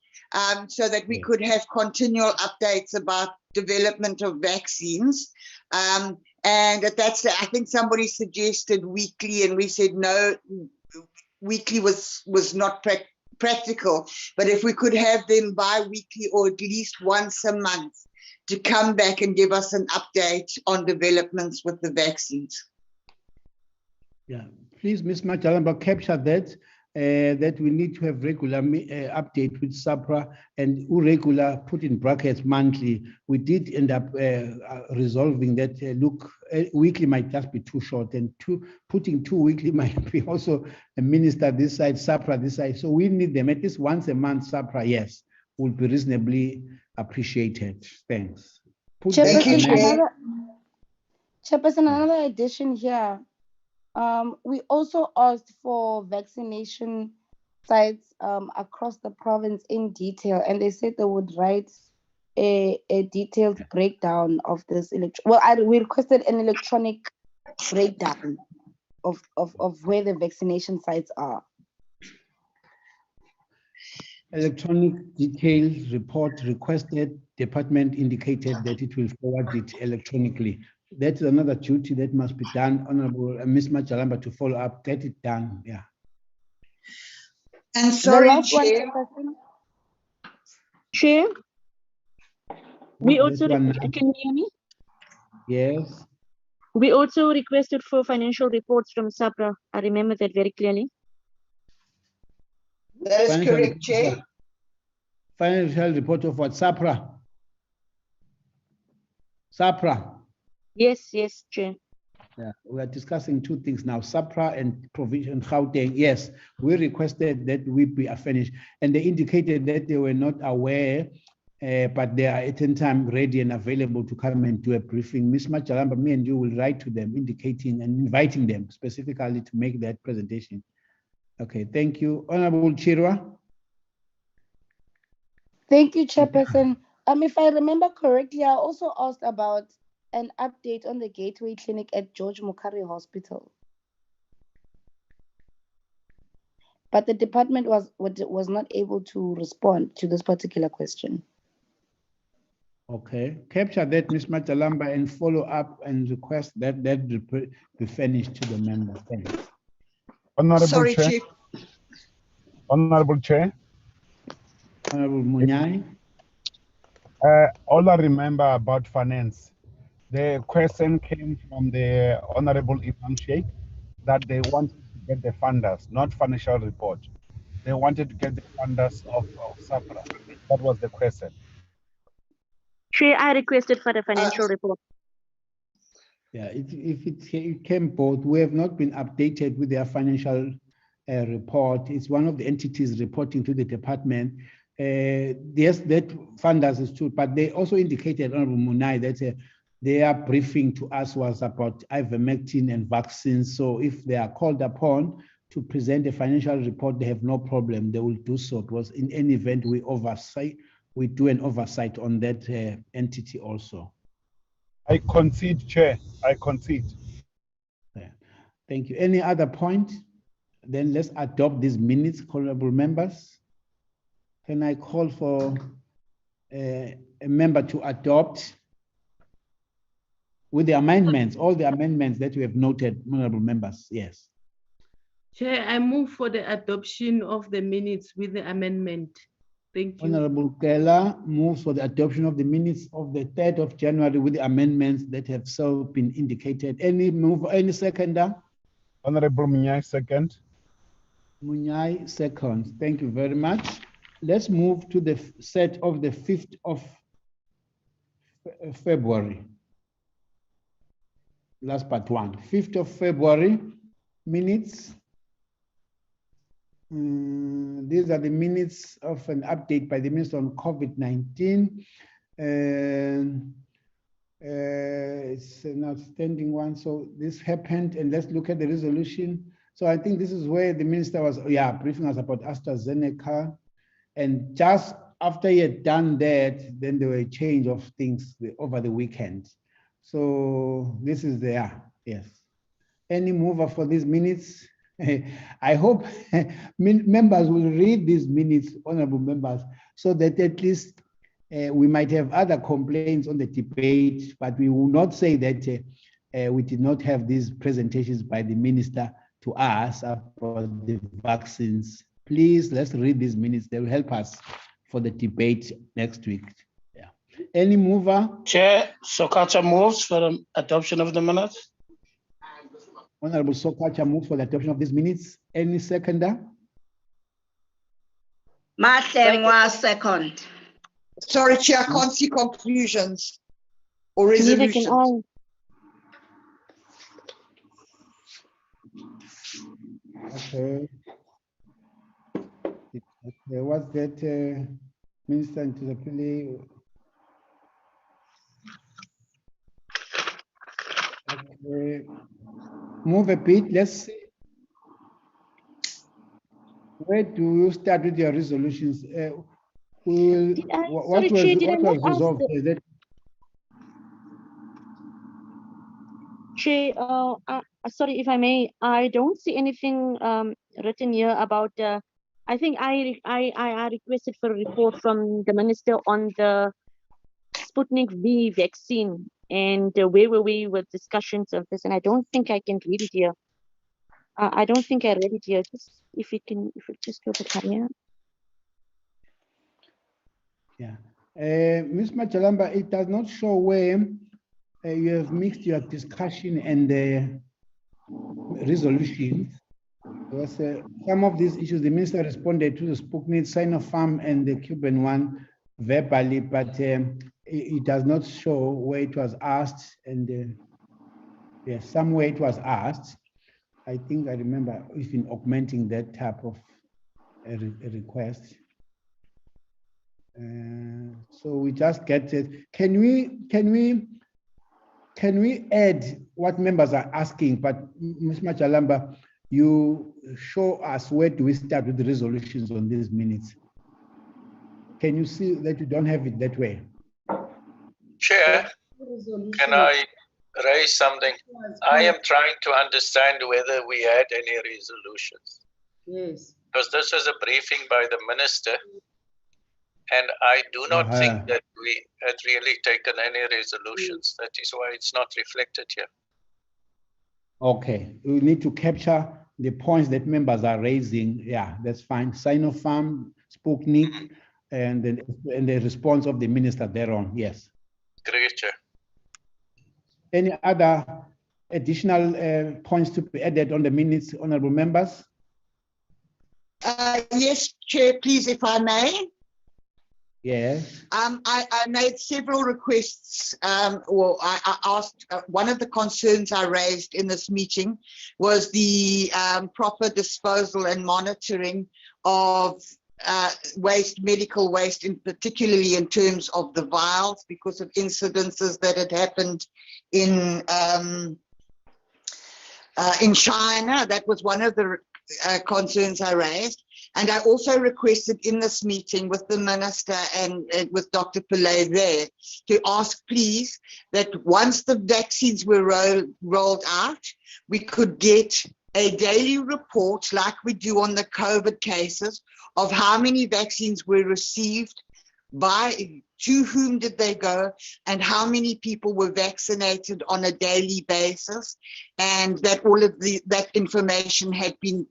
so that we could have continual updates about development of vaccines. And at that stage, I think somebody suggested weekly, and we said no, weekly was not practical. But if we could have them bi-weekly or at least once a month to come back and give us an update on developments with the vaccines. Yeah, please, Ms. Majalamba, capture that. that we need to have regular update with SAPRA and irregular, put in brackets, monthly. We did end up resolving that. Look, weekly might just be too short, and putting 2 weekly might be also a minister this side, SAPRA this side. So we need them at least once a month. SAPRA, yes, will be reasonably appreciated. Thanks. Chairperson, another addition here. We also asked for vaccination sites across the province in detail, and they said they would write a detailed breakdown of this. We requested an electronic breakdown of where the vaccination sites are. Electronic details report requested. Department indicated that it will forward it electronically. That's another duty that must be done. Honorable Ms. Majalamba to follow up, get it done. Yeah. And sorry, Chair. Chair, we also, can you hear me? Yes. We also requested for financial reports from SAPRA. I remember that very clearly. That is correct, Chair. Financial report of what? SAPRA? SAPRA? Yes, yes, Chair. Yeah, we are discussing two things now, SAPRA and provision Gauteng. Yes, we requested that we be finished, and they indicated that they were not aware, but they are at any time ready and available to come and do a briefing. Ms. Majalamba, me and you will write to them indicating and inviting them specifically to make that presentation. Okay, thank you. Honorable Chirwa. Thank you, Chairperson. If I remember correctly, I also asked about an update on the Gateway Clinic at George Mukari Hospital. But the department was not able to respond to this particular question. Okay, capture that, Ms. Majalamba, and follow up and request that be finished to the member. Thanks. Honorable Sorry, Chair. Chief. Honorable Chair. Honorable Munyai. All I remember about finance, the question came from the Honorable Imam Sheikh that they wanted to get the funders, not financial report. They wanted to get the funders of SAPRA. That was the question. Chair, I requested for the financial report. Yeah, if it came both, we have not been updated with their financial report. It's one of the entities reporting to the department. Yes, that funders is true, but they also indicated, Honorable Munai, that their briefing to us was about ivermectin and vaccines. So if they are called upon to present a financial report, they have no problem. They will do so, because in any event, we do an oversight on that entity also. I concede, Chair. I concede. Yeah. Thank you. Any other point? Then let's adopt these minutes, honorable members. Can I call for a member to adopt with the amendments, all the amendments that we have noted, honorable members? Yes. Chair, I move for the adoption of the minutes with the amendment. Thank you. Honorable Kela moves for the adoption of the minutes of the 3rd of January with the amendments that have so been indicated. Any move, any seconder? Honorable Munyai, second. Munyai, second. Thank you very much. Let's move to the set of the 5th of February. Last part one. 5th of February minutes. These are the minutes of an update by the Minister on COVID-19. It's an outstanding one. So this happened, and let's look at the resolution. So I think this is where the minister was, briefing us about AstraZeneca. And just after he had done that, then there were a change of things over the weekend. So this is there, yes. Any mover for these minutes? I hope members will read these minutes, honorable members, so that at least we might have other complaints on the debate, but we will not say that we did not have these presentations by the minister to us about the vaccines. Please, let's read these minutes. They will help us for the debate next week. Yeah. Any mover? Chair, Sokacha moves for the adoption of the minutes. Honorable Sokacha moves for the adoption of these minutes. Any seconder? Mahlengwa second. Sorry, Chair, I can't see conclusions or Neither resolutions. Okay. Okay, what's that, Minister Ntizapili? Okay. Move a bit, let's see. Where do you start with your resolutions? What was resolved? Is it? Chair, sorry if I may, I don't see anything written here about. I think I requested for a report from the minister on the Sputnik V vaccine and where were we with discussions of this, and I don't think I can read it here. I don't think I read it here. Just if it just go to here. Yeah. Ms. Machalamba, it does not show where you have mixed your discussion and the resolutions. Because some of these issues, the minister responded to the Sputnik, Sinopharm, and the Cuban one verbally, but it does not show where it was asked, and yes, somewhere it was asked. I think I remember even augmenting that type of a request. So we just get it. Can we add what members are asking? But Ms. Machalamba, you show us where do we start with the resolutions on these minutes? Can you see that you don't have it that way? Chair, can I raise something? I am trying to understand whether we had any resolutions. Yes. Because this was a briefing by the minister, and I do not think that we had really taken any resolutions. That is why it's not reflected here. Okay, we need to capture the points that members are raising. Yeah, that's fine. Sinopharm, Sputnik, and the response of the minister thereon. Yes. Great, Chair. Any other additional points to be added on the minutes, honorable members? Yes, Chair, please, if I may. Yes. I made several requests, or I asked, one of the concerns I raised in this meeting was the proper disposal and monitoring of waste, medical waste, particularly in terms of the vials, because of incidences that had happened in China. That was one of the concerns I raised. And I also requested in this meeting with the minister and with Dr. Pillay there to ask, please, that once the vaccines were rolled out, we could get a daily report like we do on the COVID cases of how many vaccines were received, to whom did they go, and how many people were vaccinated on a daily basis, and that all of that information had been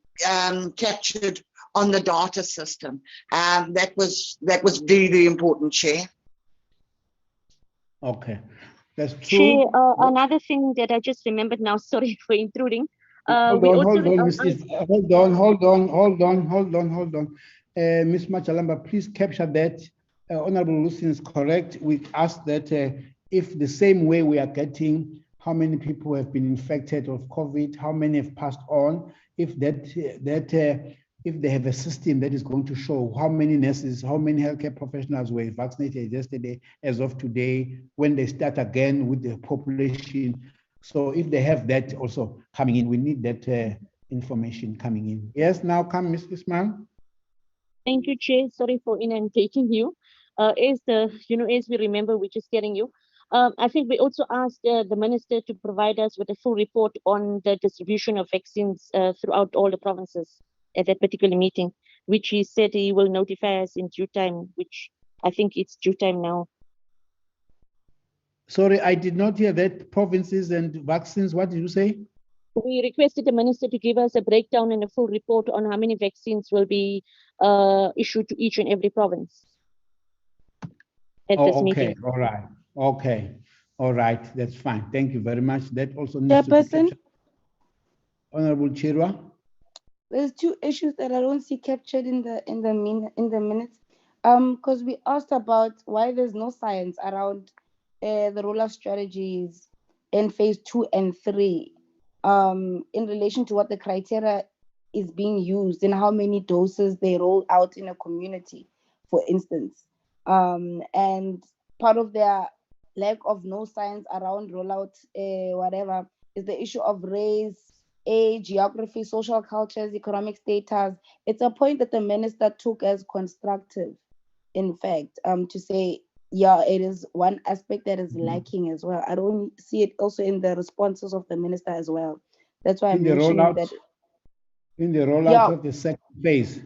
captured on the data system. That was very, very important, Chair. Okay, that's true. Chair, another thing that I just remembered now, sorry for intruding. Hold on. Ms. Machalamba, please capture that. Honorable Lucien is correct. We asked that if the same way we are getting how many people have been infected of COVID, how many have passed on, if if they have a system that is going to show how many nurses, how many healthcare professionals were vaccinated yesterday, as of today, when they start again with the population. So if they have that also coming in, we need that information coming in. Yes, now come Ms. Ismail. Thank you, Chair. Sorry for inundating you. As we remember, we're just getting you. I think we also asked the minister to provide us with a full report on the distribution of vaccines throughout all the provinces at that particular meeting, which he said he will notify us in due time, which I think it's due time now. Sorry, I did not hear that. Provinces and vaccines, what did you say? We requested the minister to give us a breakdown and a full report on how many vaccines will be issued to each and every province at this meeting. All right. Okay. All right. That's fine. Thank you very much. That also needs to be captured. Honorable Chirwa. there's two issues that I don't see captured in the minutes. Because we asked about why there's no science around the rollout strategies in phase 2 and 3, in relation to what the criteria is being used and how many doses they roll out in a community, for instance. And part of their lack of no science around rollout, whatever, is the issue of race, age, geography, social cultures, economic status. It's a point that the minister took as constructive, in fact, to say, yeah, it is one aspect that is lacking as well. I don't see it also in the responses of the minister as well. That's why I'm mentioning that. In the rollout Yeah. of the second phase.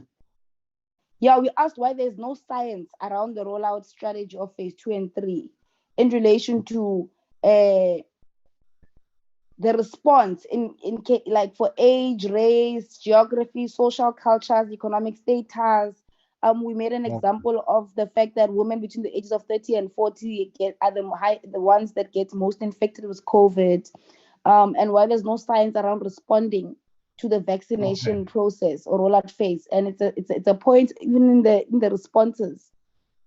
Yeah, we asked why there's no science around the rollout strategy of phase 2 and 3 in relation to the response in like for age, race, geography, social cultures, economic status. We made an example of the fact that women between the ages of 30 and 40 are the ones that get most infected with COVID, and why there's no science around responding to the vaccination process or rollout phase. And it's a point even in the responses.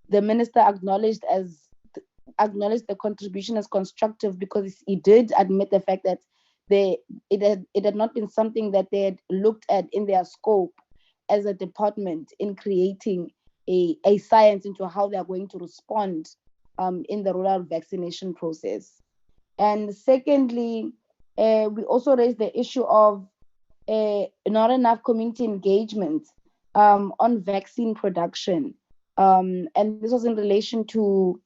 The minister acknowledged the contribution as constructive, because he did admit the fact that it had not been something that they had looked at in their scope as a department in creating a science into how they are going to respond in the rollout vaccination process. And secondly, we also raised the issue of not enough community engagement on vaccine production. And this was in relation to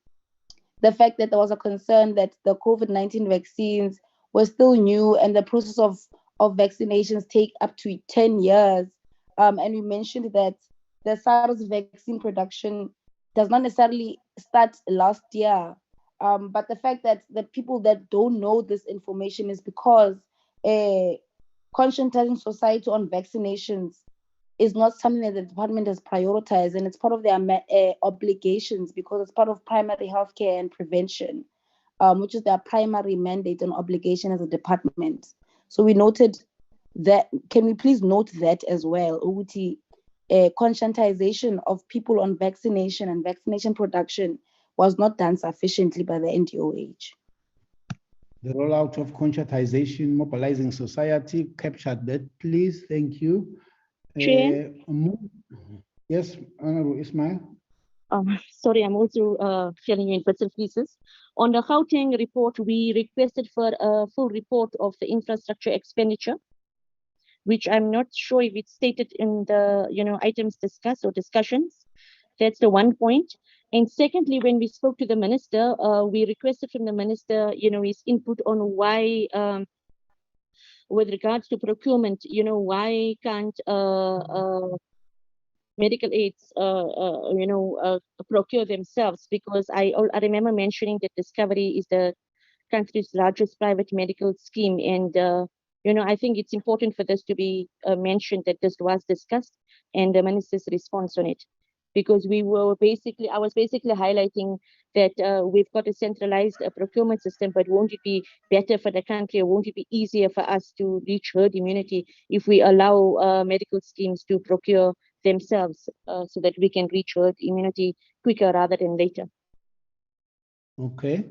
the fact that there was a concern that the COVID-19 vaccines were still new and the process of vaccinations take up to 10 years. And we mentioned that the SARS vaccine production does not necessarily start last year. But the fact that the people that don't know this information is because conscientizing society on vaccinations is not something that the department has prioritized, and it's part of their obligations, because it's part of primary healthcare and prevention, which is their primary mandate and obligation as a department. So we noted that. Can we please note that as well? Uguti, conscientization of people on vaccination and vaccination production was not done sufficiently by the NDOH. The rollout of conscientization, mobilizing society, captured that, please. Thank you. Chair? Yes, Honorable Ismail. Sorry, I'm also filling in bits and pieces. On the Gauteng report, we requested for a full report of the infrastructure expenditure, which I'm not sure if it's stated in the items discussed or discussions. That's the one point. And secondly, when we spoke to the minister, we requested from the minister, his input on why, with regards to procurement, why can't medical aids, procure themselves? Because I remember mentioning that Discovery is the country's largest private medical scheme, and I think it's important for this to be mentioned that this was discussed and the minister's response on it, because I was basically highlighting that we've got a centralized procurement system, but won't it be better for the country, or won't it be easier for us to reach herd immunity if we allow medical schemes to procure themselves, so that we can reach herd immunity quicker rather than later? Okay,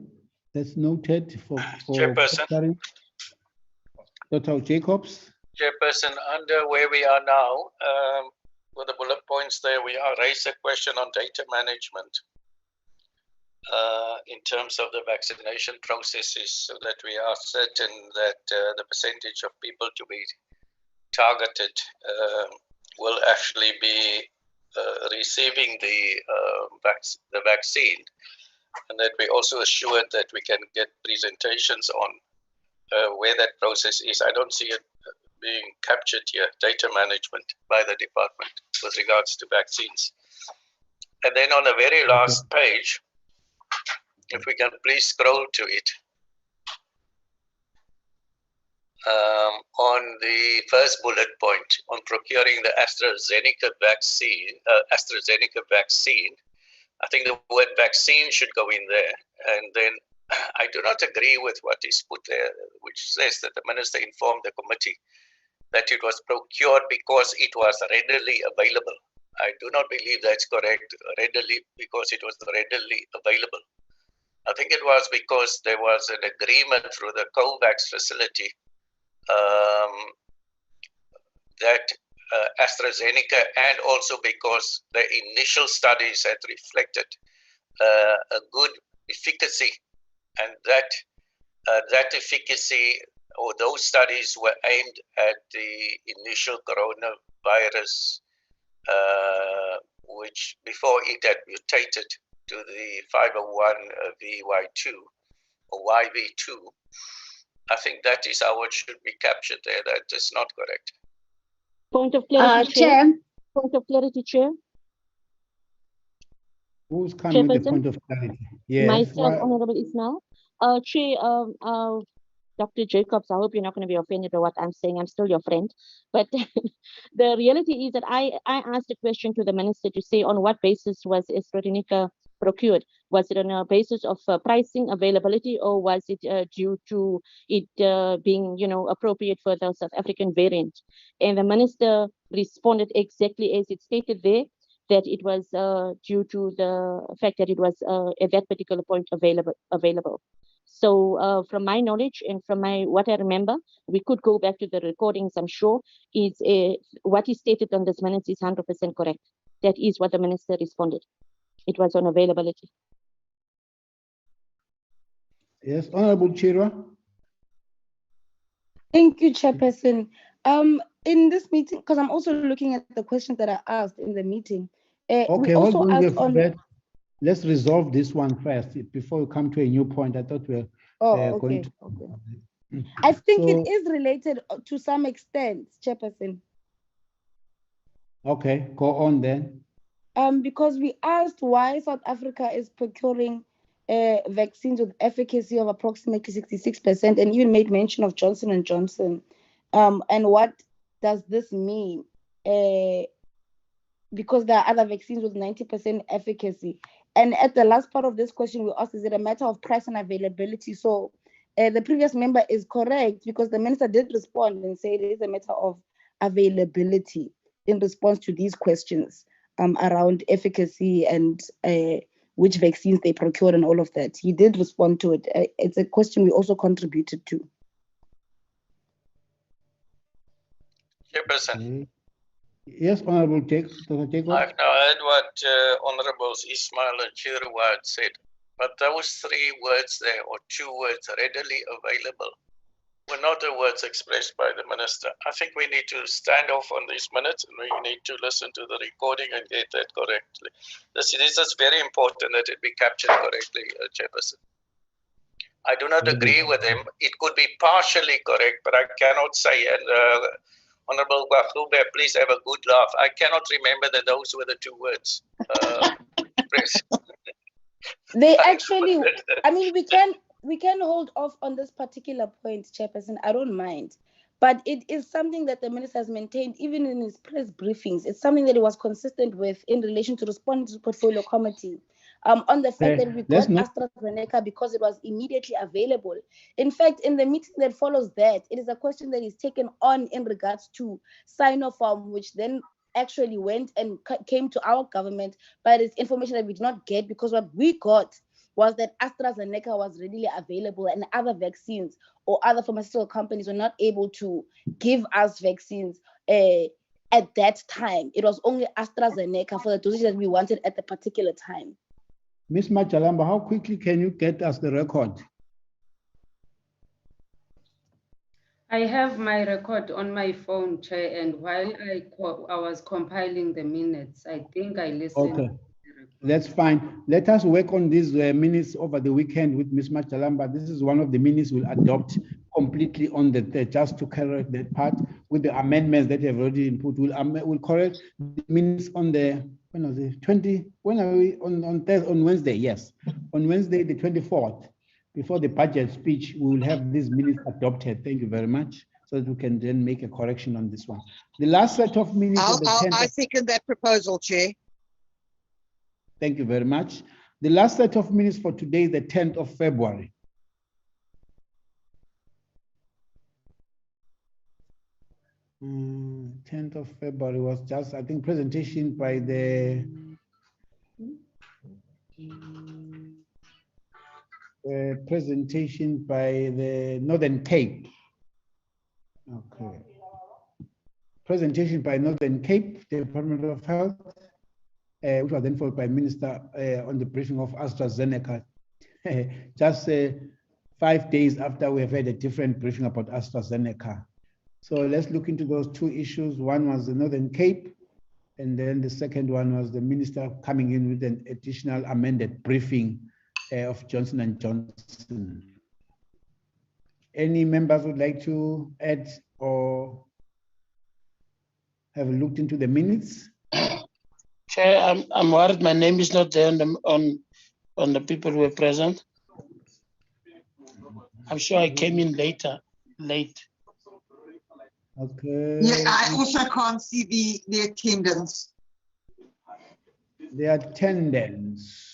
that's noted for Chairperson. Dr. Jacobs. Chairperson, under where we are now, with the bullet points there, we are raised a question on data management in terms of the vaccination processes, so that we are certain that the percentage of people to be targeted will actually be receiving the vaccine, and that we also assured that we can get presentations on where that process is. I don't see it being captured here, data management by the department with regards to vaccines. And then on the very last page, if we can please scroll to it, on the first bullet point on procuring the AstraZeneca vaccine, I think the word vaccine should go in there. And then I do not agree with what is put there, which says that the minister informed the committee that it was procured because it was readily available. I do not believe that's correct, readily because it was readily available. I think it was because there was an agreement through the COVAX facility that AstraZeneca, and also because the initial studies had reflected a good efficacy, and that efficacy, or those studies, were aimed at the initial coronavirus, which before it had mutated to the 501 VY2 or YV2. I think that is how it should be captured there. That is not correct. Point of clarity, Chair. Point of clarity, Chair. Who's coming with the point of clarity? Yes. Myself, Honorable Ismail. Chair, Dr. Jacobs, I hope you're not going to be offended by what I'm saying. I'm still your friend. But the reality is that I asked a question to the minister to say on what basis was AstraZeneca procured. Was it on a basis of pricing, availability, or was it due to it being, appropriate for the South African variant? And the minister responded exactly as it stated there, that it was due to the fact that it was at that particular point available. So from my knowledge and from what I remember, we could go back to the recordings, I'm sure, is what is stated on this minutes is 100% correct. That is what the minister responded. It was on availability. Yes, Honorable Chirwa. Thank you, Chairperson. In this meeting, because I'm also looking at the questions that I asked in the meeting. Okay, hold on. Let's resolve this one first before we come to a new point. I thought we were going to. Okay. I think it is related to some extent, Chairperson. Okay, go on then. Because we asked why South Africa is procuring vaccines with efficacy of approximately 66%, and even made mention of Johnson & Johnson. And what does this mean? Because there are other vaccines with 90% efficacy. And at the last part of this question, we asked, is it a matter of price and availability? So the previous member is correct, because the minister did respond and say it is a matter of availability in response to these questions around efficacy and which vaccines they procured and all of that. He did respond to it. It's a question we also contributed to. Chairperson. Yes, Honorable Dr. Jacob. I've now heard what Honorables Ismail and Chirwa had said, but those three words there, or two words, readily available, were not the words expressed by the minister. I think we need to stand off on these minutes, and we need to listen to the recording and get that correctly. This is very important that it be captured correctly, Chairperson. I do not agree with him. It could be partially correct, but I cannot say, and Honorable Gwafube, please have a good laugh. I cannot remember that those were the two words. They actually, I mean, we can hold off on this particular point, Chairperson. I don't mind. But it is something that the minister has maintained even in his press briefings. It's something that he was consistent with in relation to responding to the portfolio committee. On the fact that we got AstraZeneca because it was immediately available. In fact, in the meeting that follows that, it is a question that is taken on in regards to Sinopharm, which then actually went and came to our government, but it's information that we did not get, because what we got was that AstraZeneca was readily available and other vaccines or other pharmaceutical companies were not able to give us vaccines at that time. It was only AstraZeneca for the dosage that we wanted at the particular time. Ms. Machalamba, how quickly can you get us the record? I have my record on my phone, Chair, and while I was compiling the minutes, I think I listened. Okay, that's fine. Let us work on these minutes over the weekend with Ms. Machalamba. This is one of the minutes we'll adopt completely on the just to correct that part with the amendments that have already been put. We'll correct the minutes on the, when was it, 20, when are we, on Wednesday, yes. On Wednesday, the 24th, before the budget speech, we will have these minutes adopted. Thank you very much, so that we can then make a correction on this one. The last set of minutes of the 10th. I second that proposal, Chair. Thank you very much. The last set of minutes for today is the 10th of February. 10th of February was just, I think, presentation by the Northern Cape. Okay. Presentation by Northern Cape Department of Health, which was then followed by Minister on the briefing of AstraZeneca. Just 5 days after we have had a different briefing about AstraZeneca. So let's look into those two issues. One was the Northern Cape, and then the second one was the minister coming in with an additional amended briefing of Johnson & Johnson. Any members would like to add or have looked into the minutes? Chair, I'm worried my name is not there on the people who were present. I'm sure I came in late. Okay. Yeah, I also can't see the attendance. The attendance.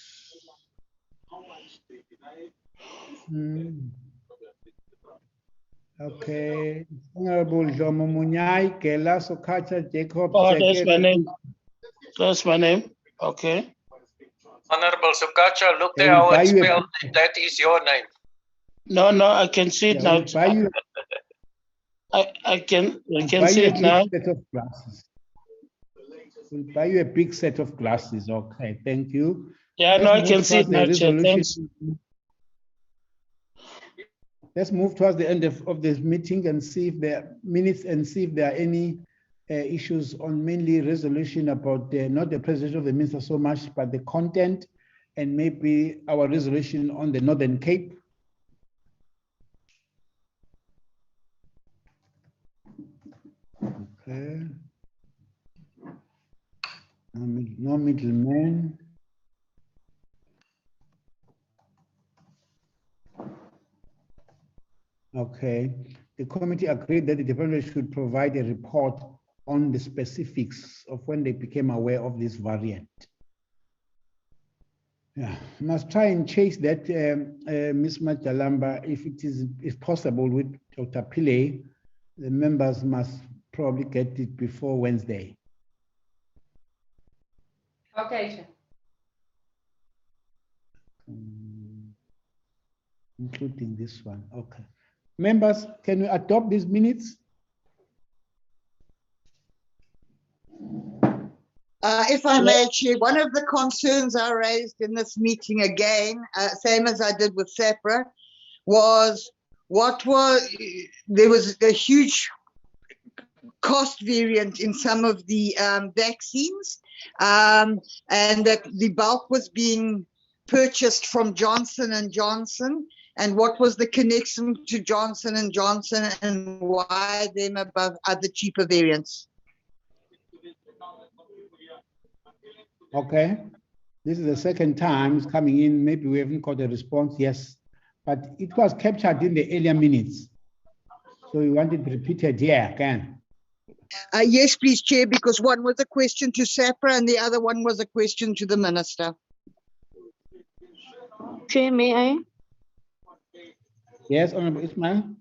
Okay. Honorable Jomo Munyai, Kela Sokacha, Jacob. Oh, that's my name. That's my name. Okay. Honorable Sukacha, look there how it's spelled. That is your name. No, I can see it now. I can see it now. We'll buy you a big set of glasses. Okay, thank you. Yeah, no, I can see it now, Chair. Thanks. Let's move towards the end of this meeting and see if there are minutes and see if there are any issues on mainly resolution about not the presentation of the minister so much, but the content and maybe our resolution on the Northern Cape. Okay. No middleman. Okay. The committee agreed that the department should provide a report on the specifics of when they became aware of this variant. Yeah, must try and chase that, Ms. Majalamba, if it is possible with Dr. Pillay. The members must probably get it before Wednesday. Okay. Including this one. Okay. Members, can we adopt these minutes? If I may, Chair, one of the concerns I raised in this meeting again, same as I did with SAPRA, was there was a huge cost variant in some of the vaccines, and that the bulk was being purchased from Johnson & Johnson, and what was the connection to Johnson & Johnson and why them above other cheaper variants? Okay. This is the second time it's coming in. Maybe we haven't got a response. Yes, but it was captured in the earlier minutes. So you want it repeated here again? Yes, please, Chair, because one was a question to SAPRA and the other one was a question to the Minister. Chair, may I? Yes, Honorable Ismail.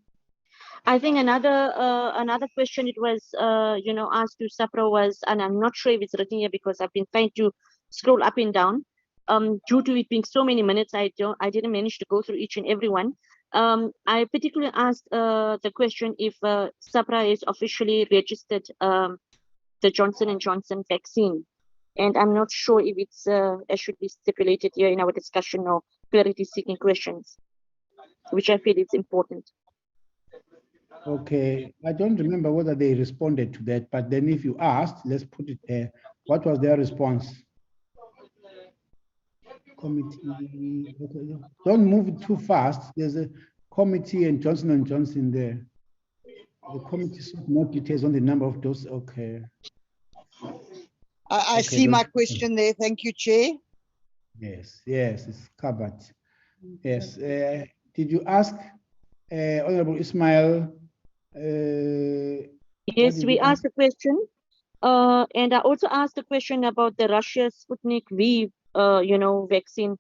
I think another question it was asked to SAPRA was, and I'm not sure if it's written here because I've been trying to scroll up and down. Due to it being so many minutes, I didn't manage to go through each and every one. I particularly asked the question if SAPRA is officially registered the Johnson & Johnson vaccine, and I'm not sure if it's it should be stipulated here in our discussion or clarity-seeking questions, which I feel is important. Okay, I don't remember whether they responded to that, but then if you asked, let's put it there. What was their response? Committee, okay. Don't move it too fast. There's a committee and Johnson & Johnson there. The committee should more details on the number of doses. Okay. I see my question there. Thank you, Chair. Yes, it's covered. Yes. Did you ask Honorable Ismail? Yes, we asked a question, and I also asked a question about the Russia Sputnik V, vaccine,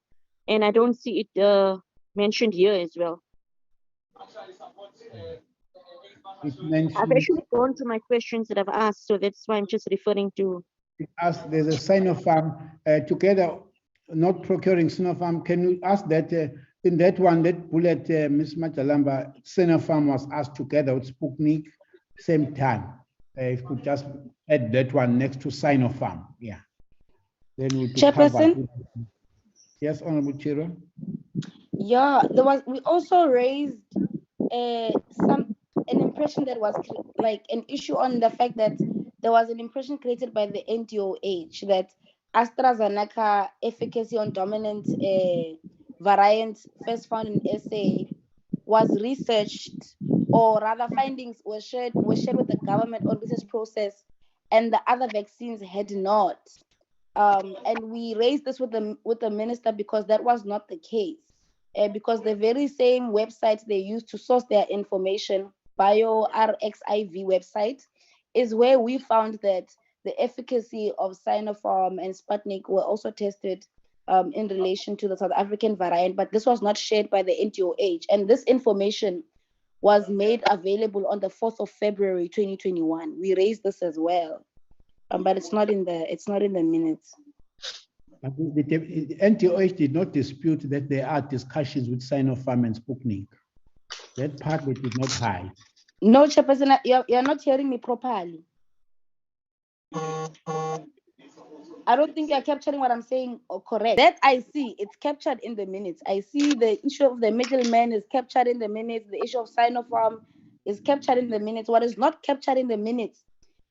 and I don't see it mentioned here as well. It I've mentions, actually gone to my questions that I've asked, so that's why I'm just referring to. there's a Sinopharm together, not procuring Sinopharm. Can you ask that in that one, that bullet, Ms. Majalamba, Sinopharm was asked together with Sputnik, same time. If you could just add that one next to Sinopharm, yeah. Then we'll be covered. Chairperson? Yes, Honorable Chair. Yeah, we also raised an impression that was like an issue on the fact that there was an impression created by the NTOH that AstraZeneca efficacy on dominant variants first found in SA was researched, or rather findings were shared with the government on research process, and the other vaccines had not. And we raised this with the minister because that was not the case. Because the very same websites they use to source their information, BioRxiv website, is where we found that the efficacy of Sinopharm and Sputnik were also tested in relation to the South African variant, but this was not shared by the NTOH. And this information was made available on the 4th of February 2021. We raised this as well, but it's not in the minutes. But the NTOH did not dispute that there are discussions with Sinopharm and Sputnik. That part they did not hide. No, Chairperson, you're not hearing me properly. I don't think you're capturing what I'm saying correct. That I see, it's captured in the minutes. I see the issue of the middleman is captured in the minutes. The issue of Sinopharm is captured in the minutes. What is not captured in the minutes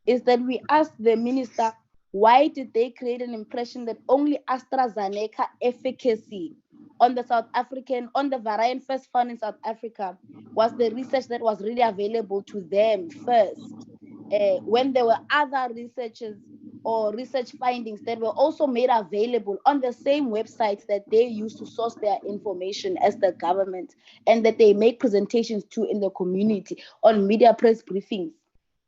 is that we asked the minister, why did they create an impression that only AstraZeneca efficacy on the variant first found in South Africa was the research that was really available to them first, when there were other researchers or research findings that were also made available on the same websites that they use to source their information as the government, and that they make presentations to in the community on media press briefings.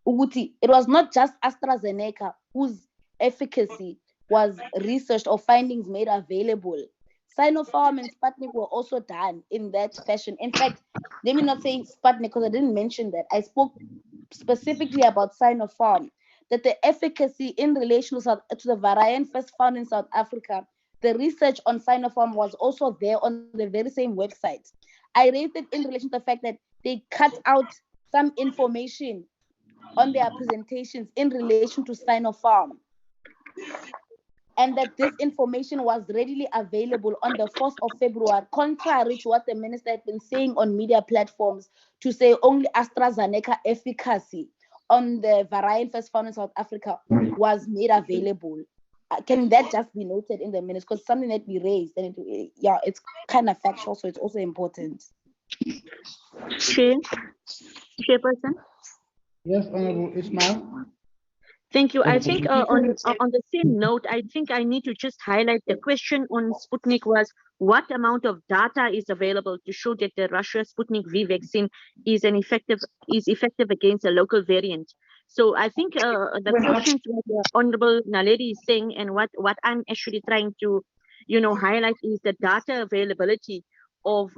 It was not just AstraZeneca whose efficacy was researched or findings made available. Sinopharm and Sputnik were also done in that fashion. In fact, let me not say Sputnik because I didn't mention that. I spoke specifically about Sinopharm, that the efficacy in relation to the variant first found in South Africa, the research on Sinopharm was also there on the very same website. I raised it in relation to the fact that they cut out some information on their presentations in relation to Sinopharm, and that this information was readily available on the 4th of February, contrary to what the minister had been saying on media platforms, to say only AstraZeneca efficacy on the variant first found in South Africa was made available. Can that just be noted in the minutes? Because something that we raised, and it's kind of factual, so it's also important. Chairperson? Yes, Honorable Ismail. Thank you. I think on the same note, I think I need to just highlight the question on Sputnik was what amount of data is available to show that the Russia Sputnik V vaccine is effective against a local variant. So I think the questions what the Honorable Naledi is saying, and what I'm actually trying to, highlight is the data availability of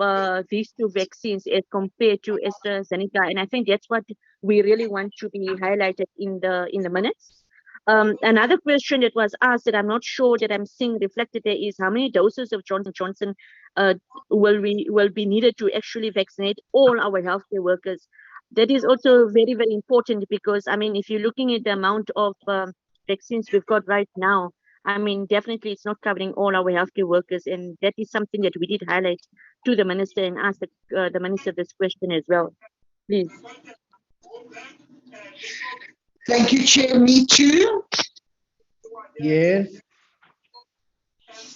these two vaccines as compared to AstraZeneca, and I think that's what we really want to be highlighted in the minutes. Another question that was asked that I'm not sure that I'm seeing reflected there is how many doses of Johnson & Johnson will be needed to actually vaccinate all our healthcare workers. That is also very, very important because, I mean, if you're looking at the amount of vaccines we've got right now, I mean, definitely it's not covering all our healthcare workers, and that is something that we did highlight to the minister and ask the minister this question as well. Please. Thank you, Chair. Me too. Yes.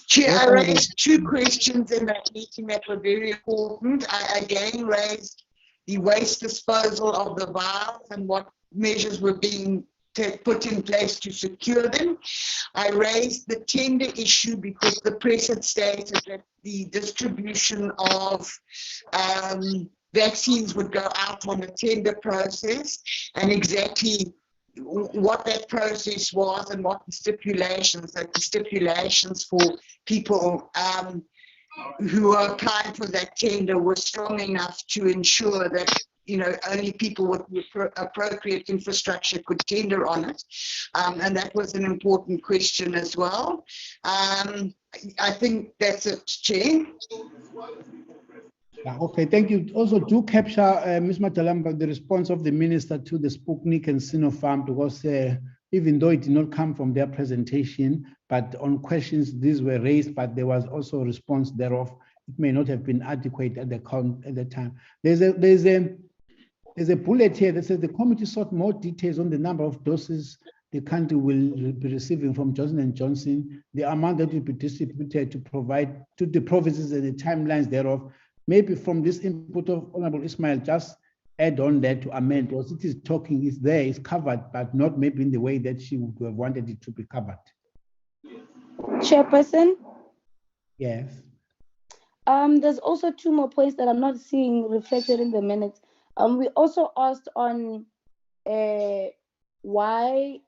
Chair, I raised two questions in that meeting that were very important. I again raised the waste disposal of the vials and what measures were being put in place to secure them. I raised the tender issue because the press had stated that the distribution of vaccines would go out on a tender process, and exactly what that process was and what the stipulations for people who are applying for that tender were strong enough to ensure that only people with the appropriate infrastructure could tender on it. And that was an important question as well. I think that's it, Chair. Yeah, okay, thank you. Also, do capture, Ms. Majalamba, the response of the minister to the Sputnik and Sinopharm, because even though it did not come from their presentation, but on questions these were raised, but there was also a response thereof. It may not have been adequate at the time. There's a bullet here that says the committee sought more details on the number of doses the country will be receiving from Johnson & Johnson, the amount that will be distributed to provide to the provinces and the timelines thereof. Maybe from this input of Honorable Ismail, just add on that to amend, because it is talking, is there, is covered, but not maybe in the way that she would have wanted it to be covered. Chairperson? Yes. There's also two more points that I'm not seeing reflected in the minutes. We also asked on why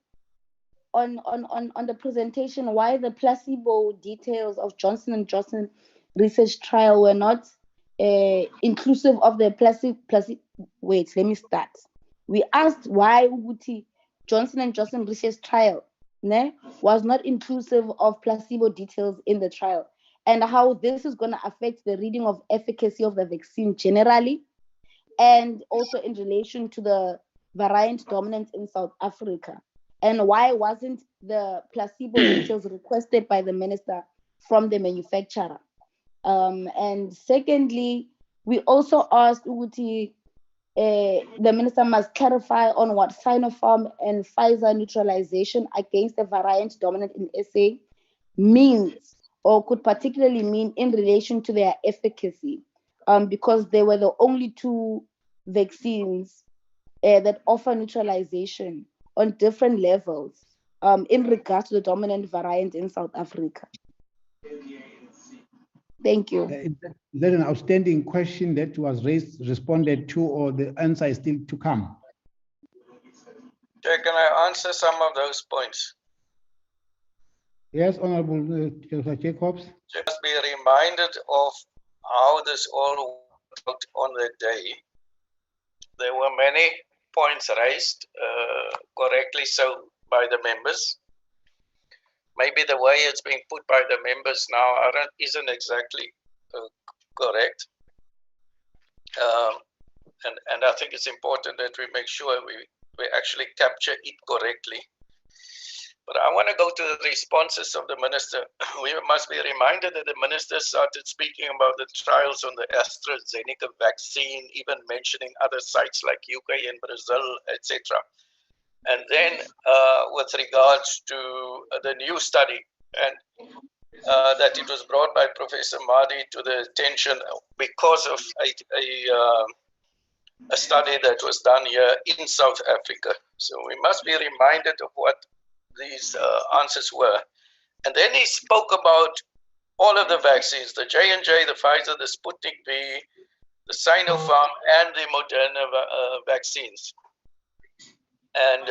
on the presentation, why the placebo details of Johnson & Johnson research trial were not inclusive of the placebo. Wait, let me start. We asked why Johnson & Johnson research trial was not inclusive of placebo details in the trial, and how this is going to affect the reading of efficacy of the vaccine generally, and also in relation to the variant dominance in South Africa. And why wasn't the placebo details requested by the minister from the manufacturer? And secondly, we also asked the minister must clarify on what Sinopharm and Pfizer neutralization against the variant dominant in SA means, or could particularly mean in relation to their efficacy, because they were the only two vaccines that offer neutralization on different levels in regards to the dominant variant in South Africa. Thank you. Is that an outstanding question that was raised, responded to, or the answer is still to come? Chair, can I answer some of those points? Yes, Honorable Jacobs. Just be reminded of how this all worked on the day. There were many points raised, correctly so, by the members. Maybe the way it's being put by the members now isn't exactly correct. And I think it's important that we make sure we actually capture it correctly. But I want to go to the responses of the minister. We must be reminded that the minister started speaking about the trials on the AstraZeneca vaccine, even mentioning other sites like UK and Brazil, etc. And then with regards to the new study, and that it was brought by Professor Mahdi to the attention because of a study that was done here in South Africa. So we must be reminded of what these answers were. And then he spoke about all of the vaccines, the J&J, the Pfizer, the Sputnik V, the Sinopharm, and the Moderna vaccines. And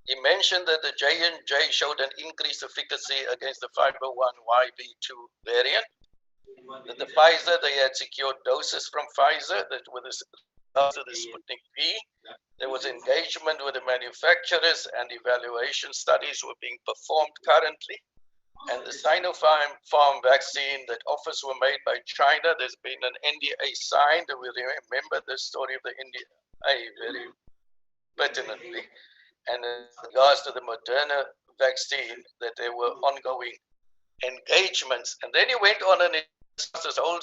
he mentioned that the J&J showed an increased efficacy against the 501YB2 variant. That the Pfizer, they had secured doses from Pfizer that were after the Sputnik V. There was engagement with the manufacturers, and evaluation studies were being performed currently. And the Sinopharm vaccine, that offers were made by China. There's been an NDA signed, and we remember the story of the NDA very pertinently. And in regards to the Moderna vaccine, that there were ongoing engagements. And then he went on and discussed this whole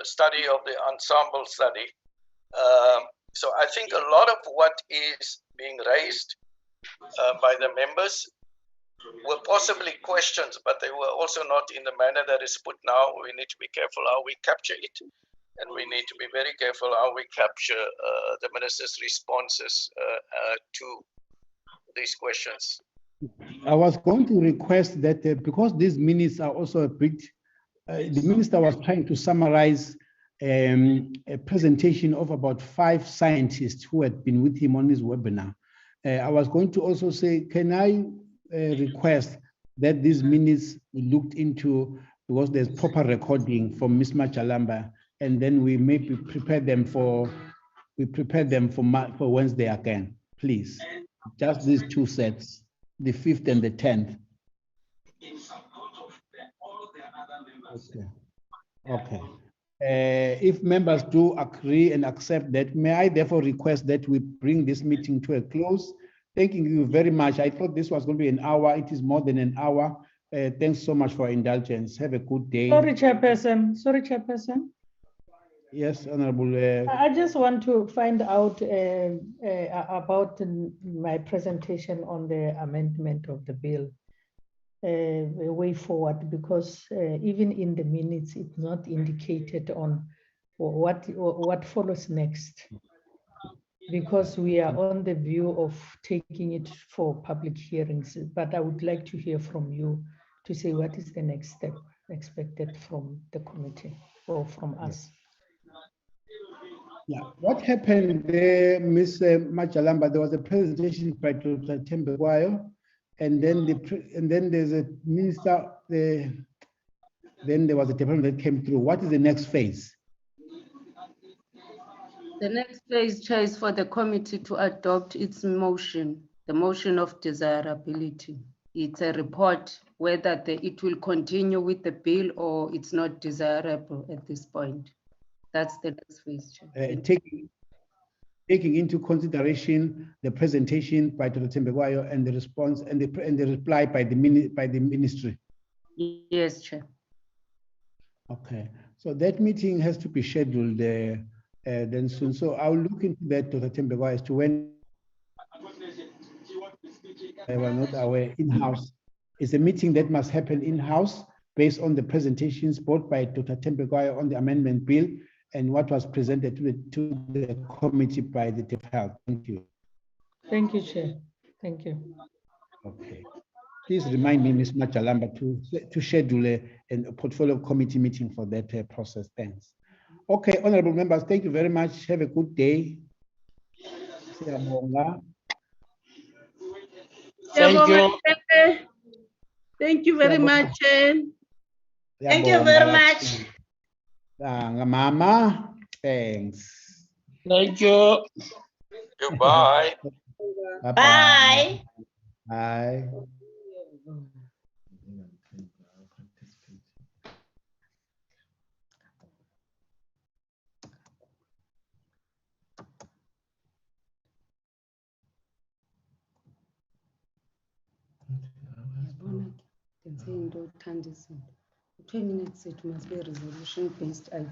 study of the ensemble study. So I think a lot of what is being raised by the members were possibly questions, but they were also not in the manner that is put now. We need to be careful how we capture it, and we need to be very careful how we capture the minister's responses to these questions. I was going to request that because these minutes are also a bit, the minister was trying to summarize a presentation of about 5 scientists who had been with him on this webinar. I was going to also say, can I request that these minutes be looked into, because there's proper recording from Ms. Machalamba, and then we maybe prepare them for we prepare them for Wednesday again, please. Just these two sets, the 5th and the 10th. Okay. Okay. If members do agree and accept that, may I therefore request that we bring this meeting to a close? Thanking you very much. I thought this was going to be an hour. It is more than an hour. Thanks so much for indulgence. Have a good day. Sorry, Chairperson. Sorry, Chairperson. Yes, Honorable. I just want to find out about my presentation on the amendment of the bill. A way forward, because even in the minutes, it's not indicated on what follows next, because we are on the view of taking it for public hearings. But I would like to hear from you to say what is the next step expected from the committee or from us. Yeah, what happened there, Ms. Machalamba? There was a presentation by Dr. Tembekwayo, and then there's a minister. Then there was a department that came through. What is the next phase? The next phase, Chair, is for the committee to adopt its motion, the motion of desirability. It's a report whether it will continue with the bill or it's not desirable at this point. That's the next phase, Chair. Taking into consideration the presentation by Dr. Tembekwayo and the response and the reply by the ministry. Yes, Chair. Okay, so that meeting has to be scheduled then soon. So I'll look into that, Dr. Tembekwayo, as to when I was not aware in-house. It's a meeting that must happen in-house based on the presentations both by Dr. Tembekwayo on the amendment bill and what was presented to the committee by the Deputy Health. Thank you. Thank you, Chair. Thank you. Okay. Please remind me, Ms. Machalamba, to schedule a portfolio committee meeting for that process. Thanks. Okay, honorable members, thank you very much. Have a good day. Thank you. Thank you very much, Chen. Thank you very much. Mama, thanks. Thank you. Goodbye. Bye. Bye. Can say in 2 minutes it must be resolution based.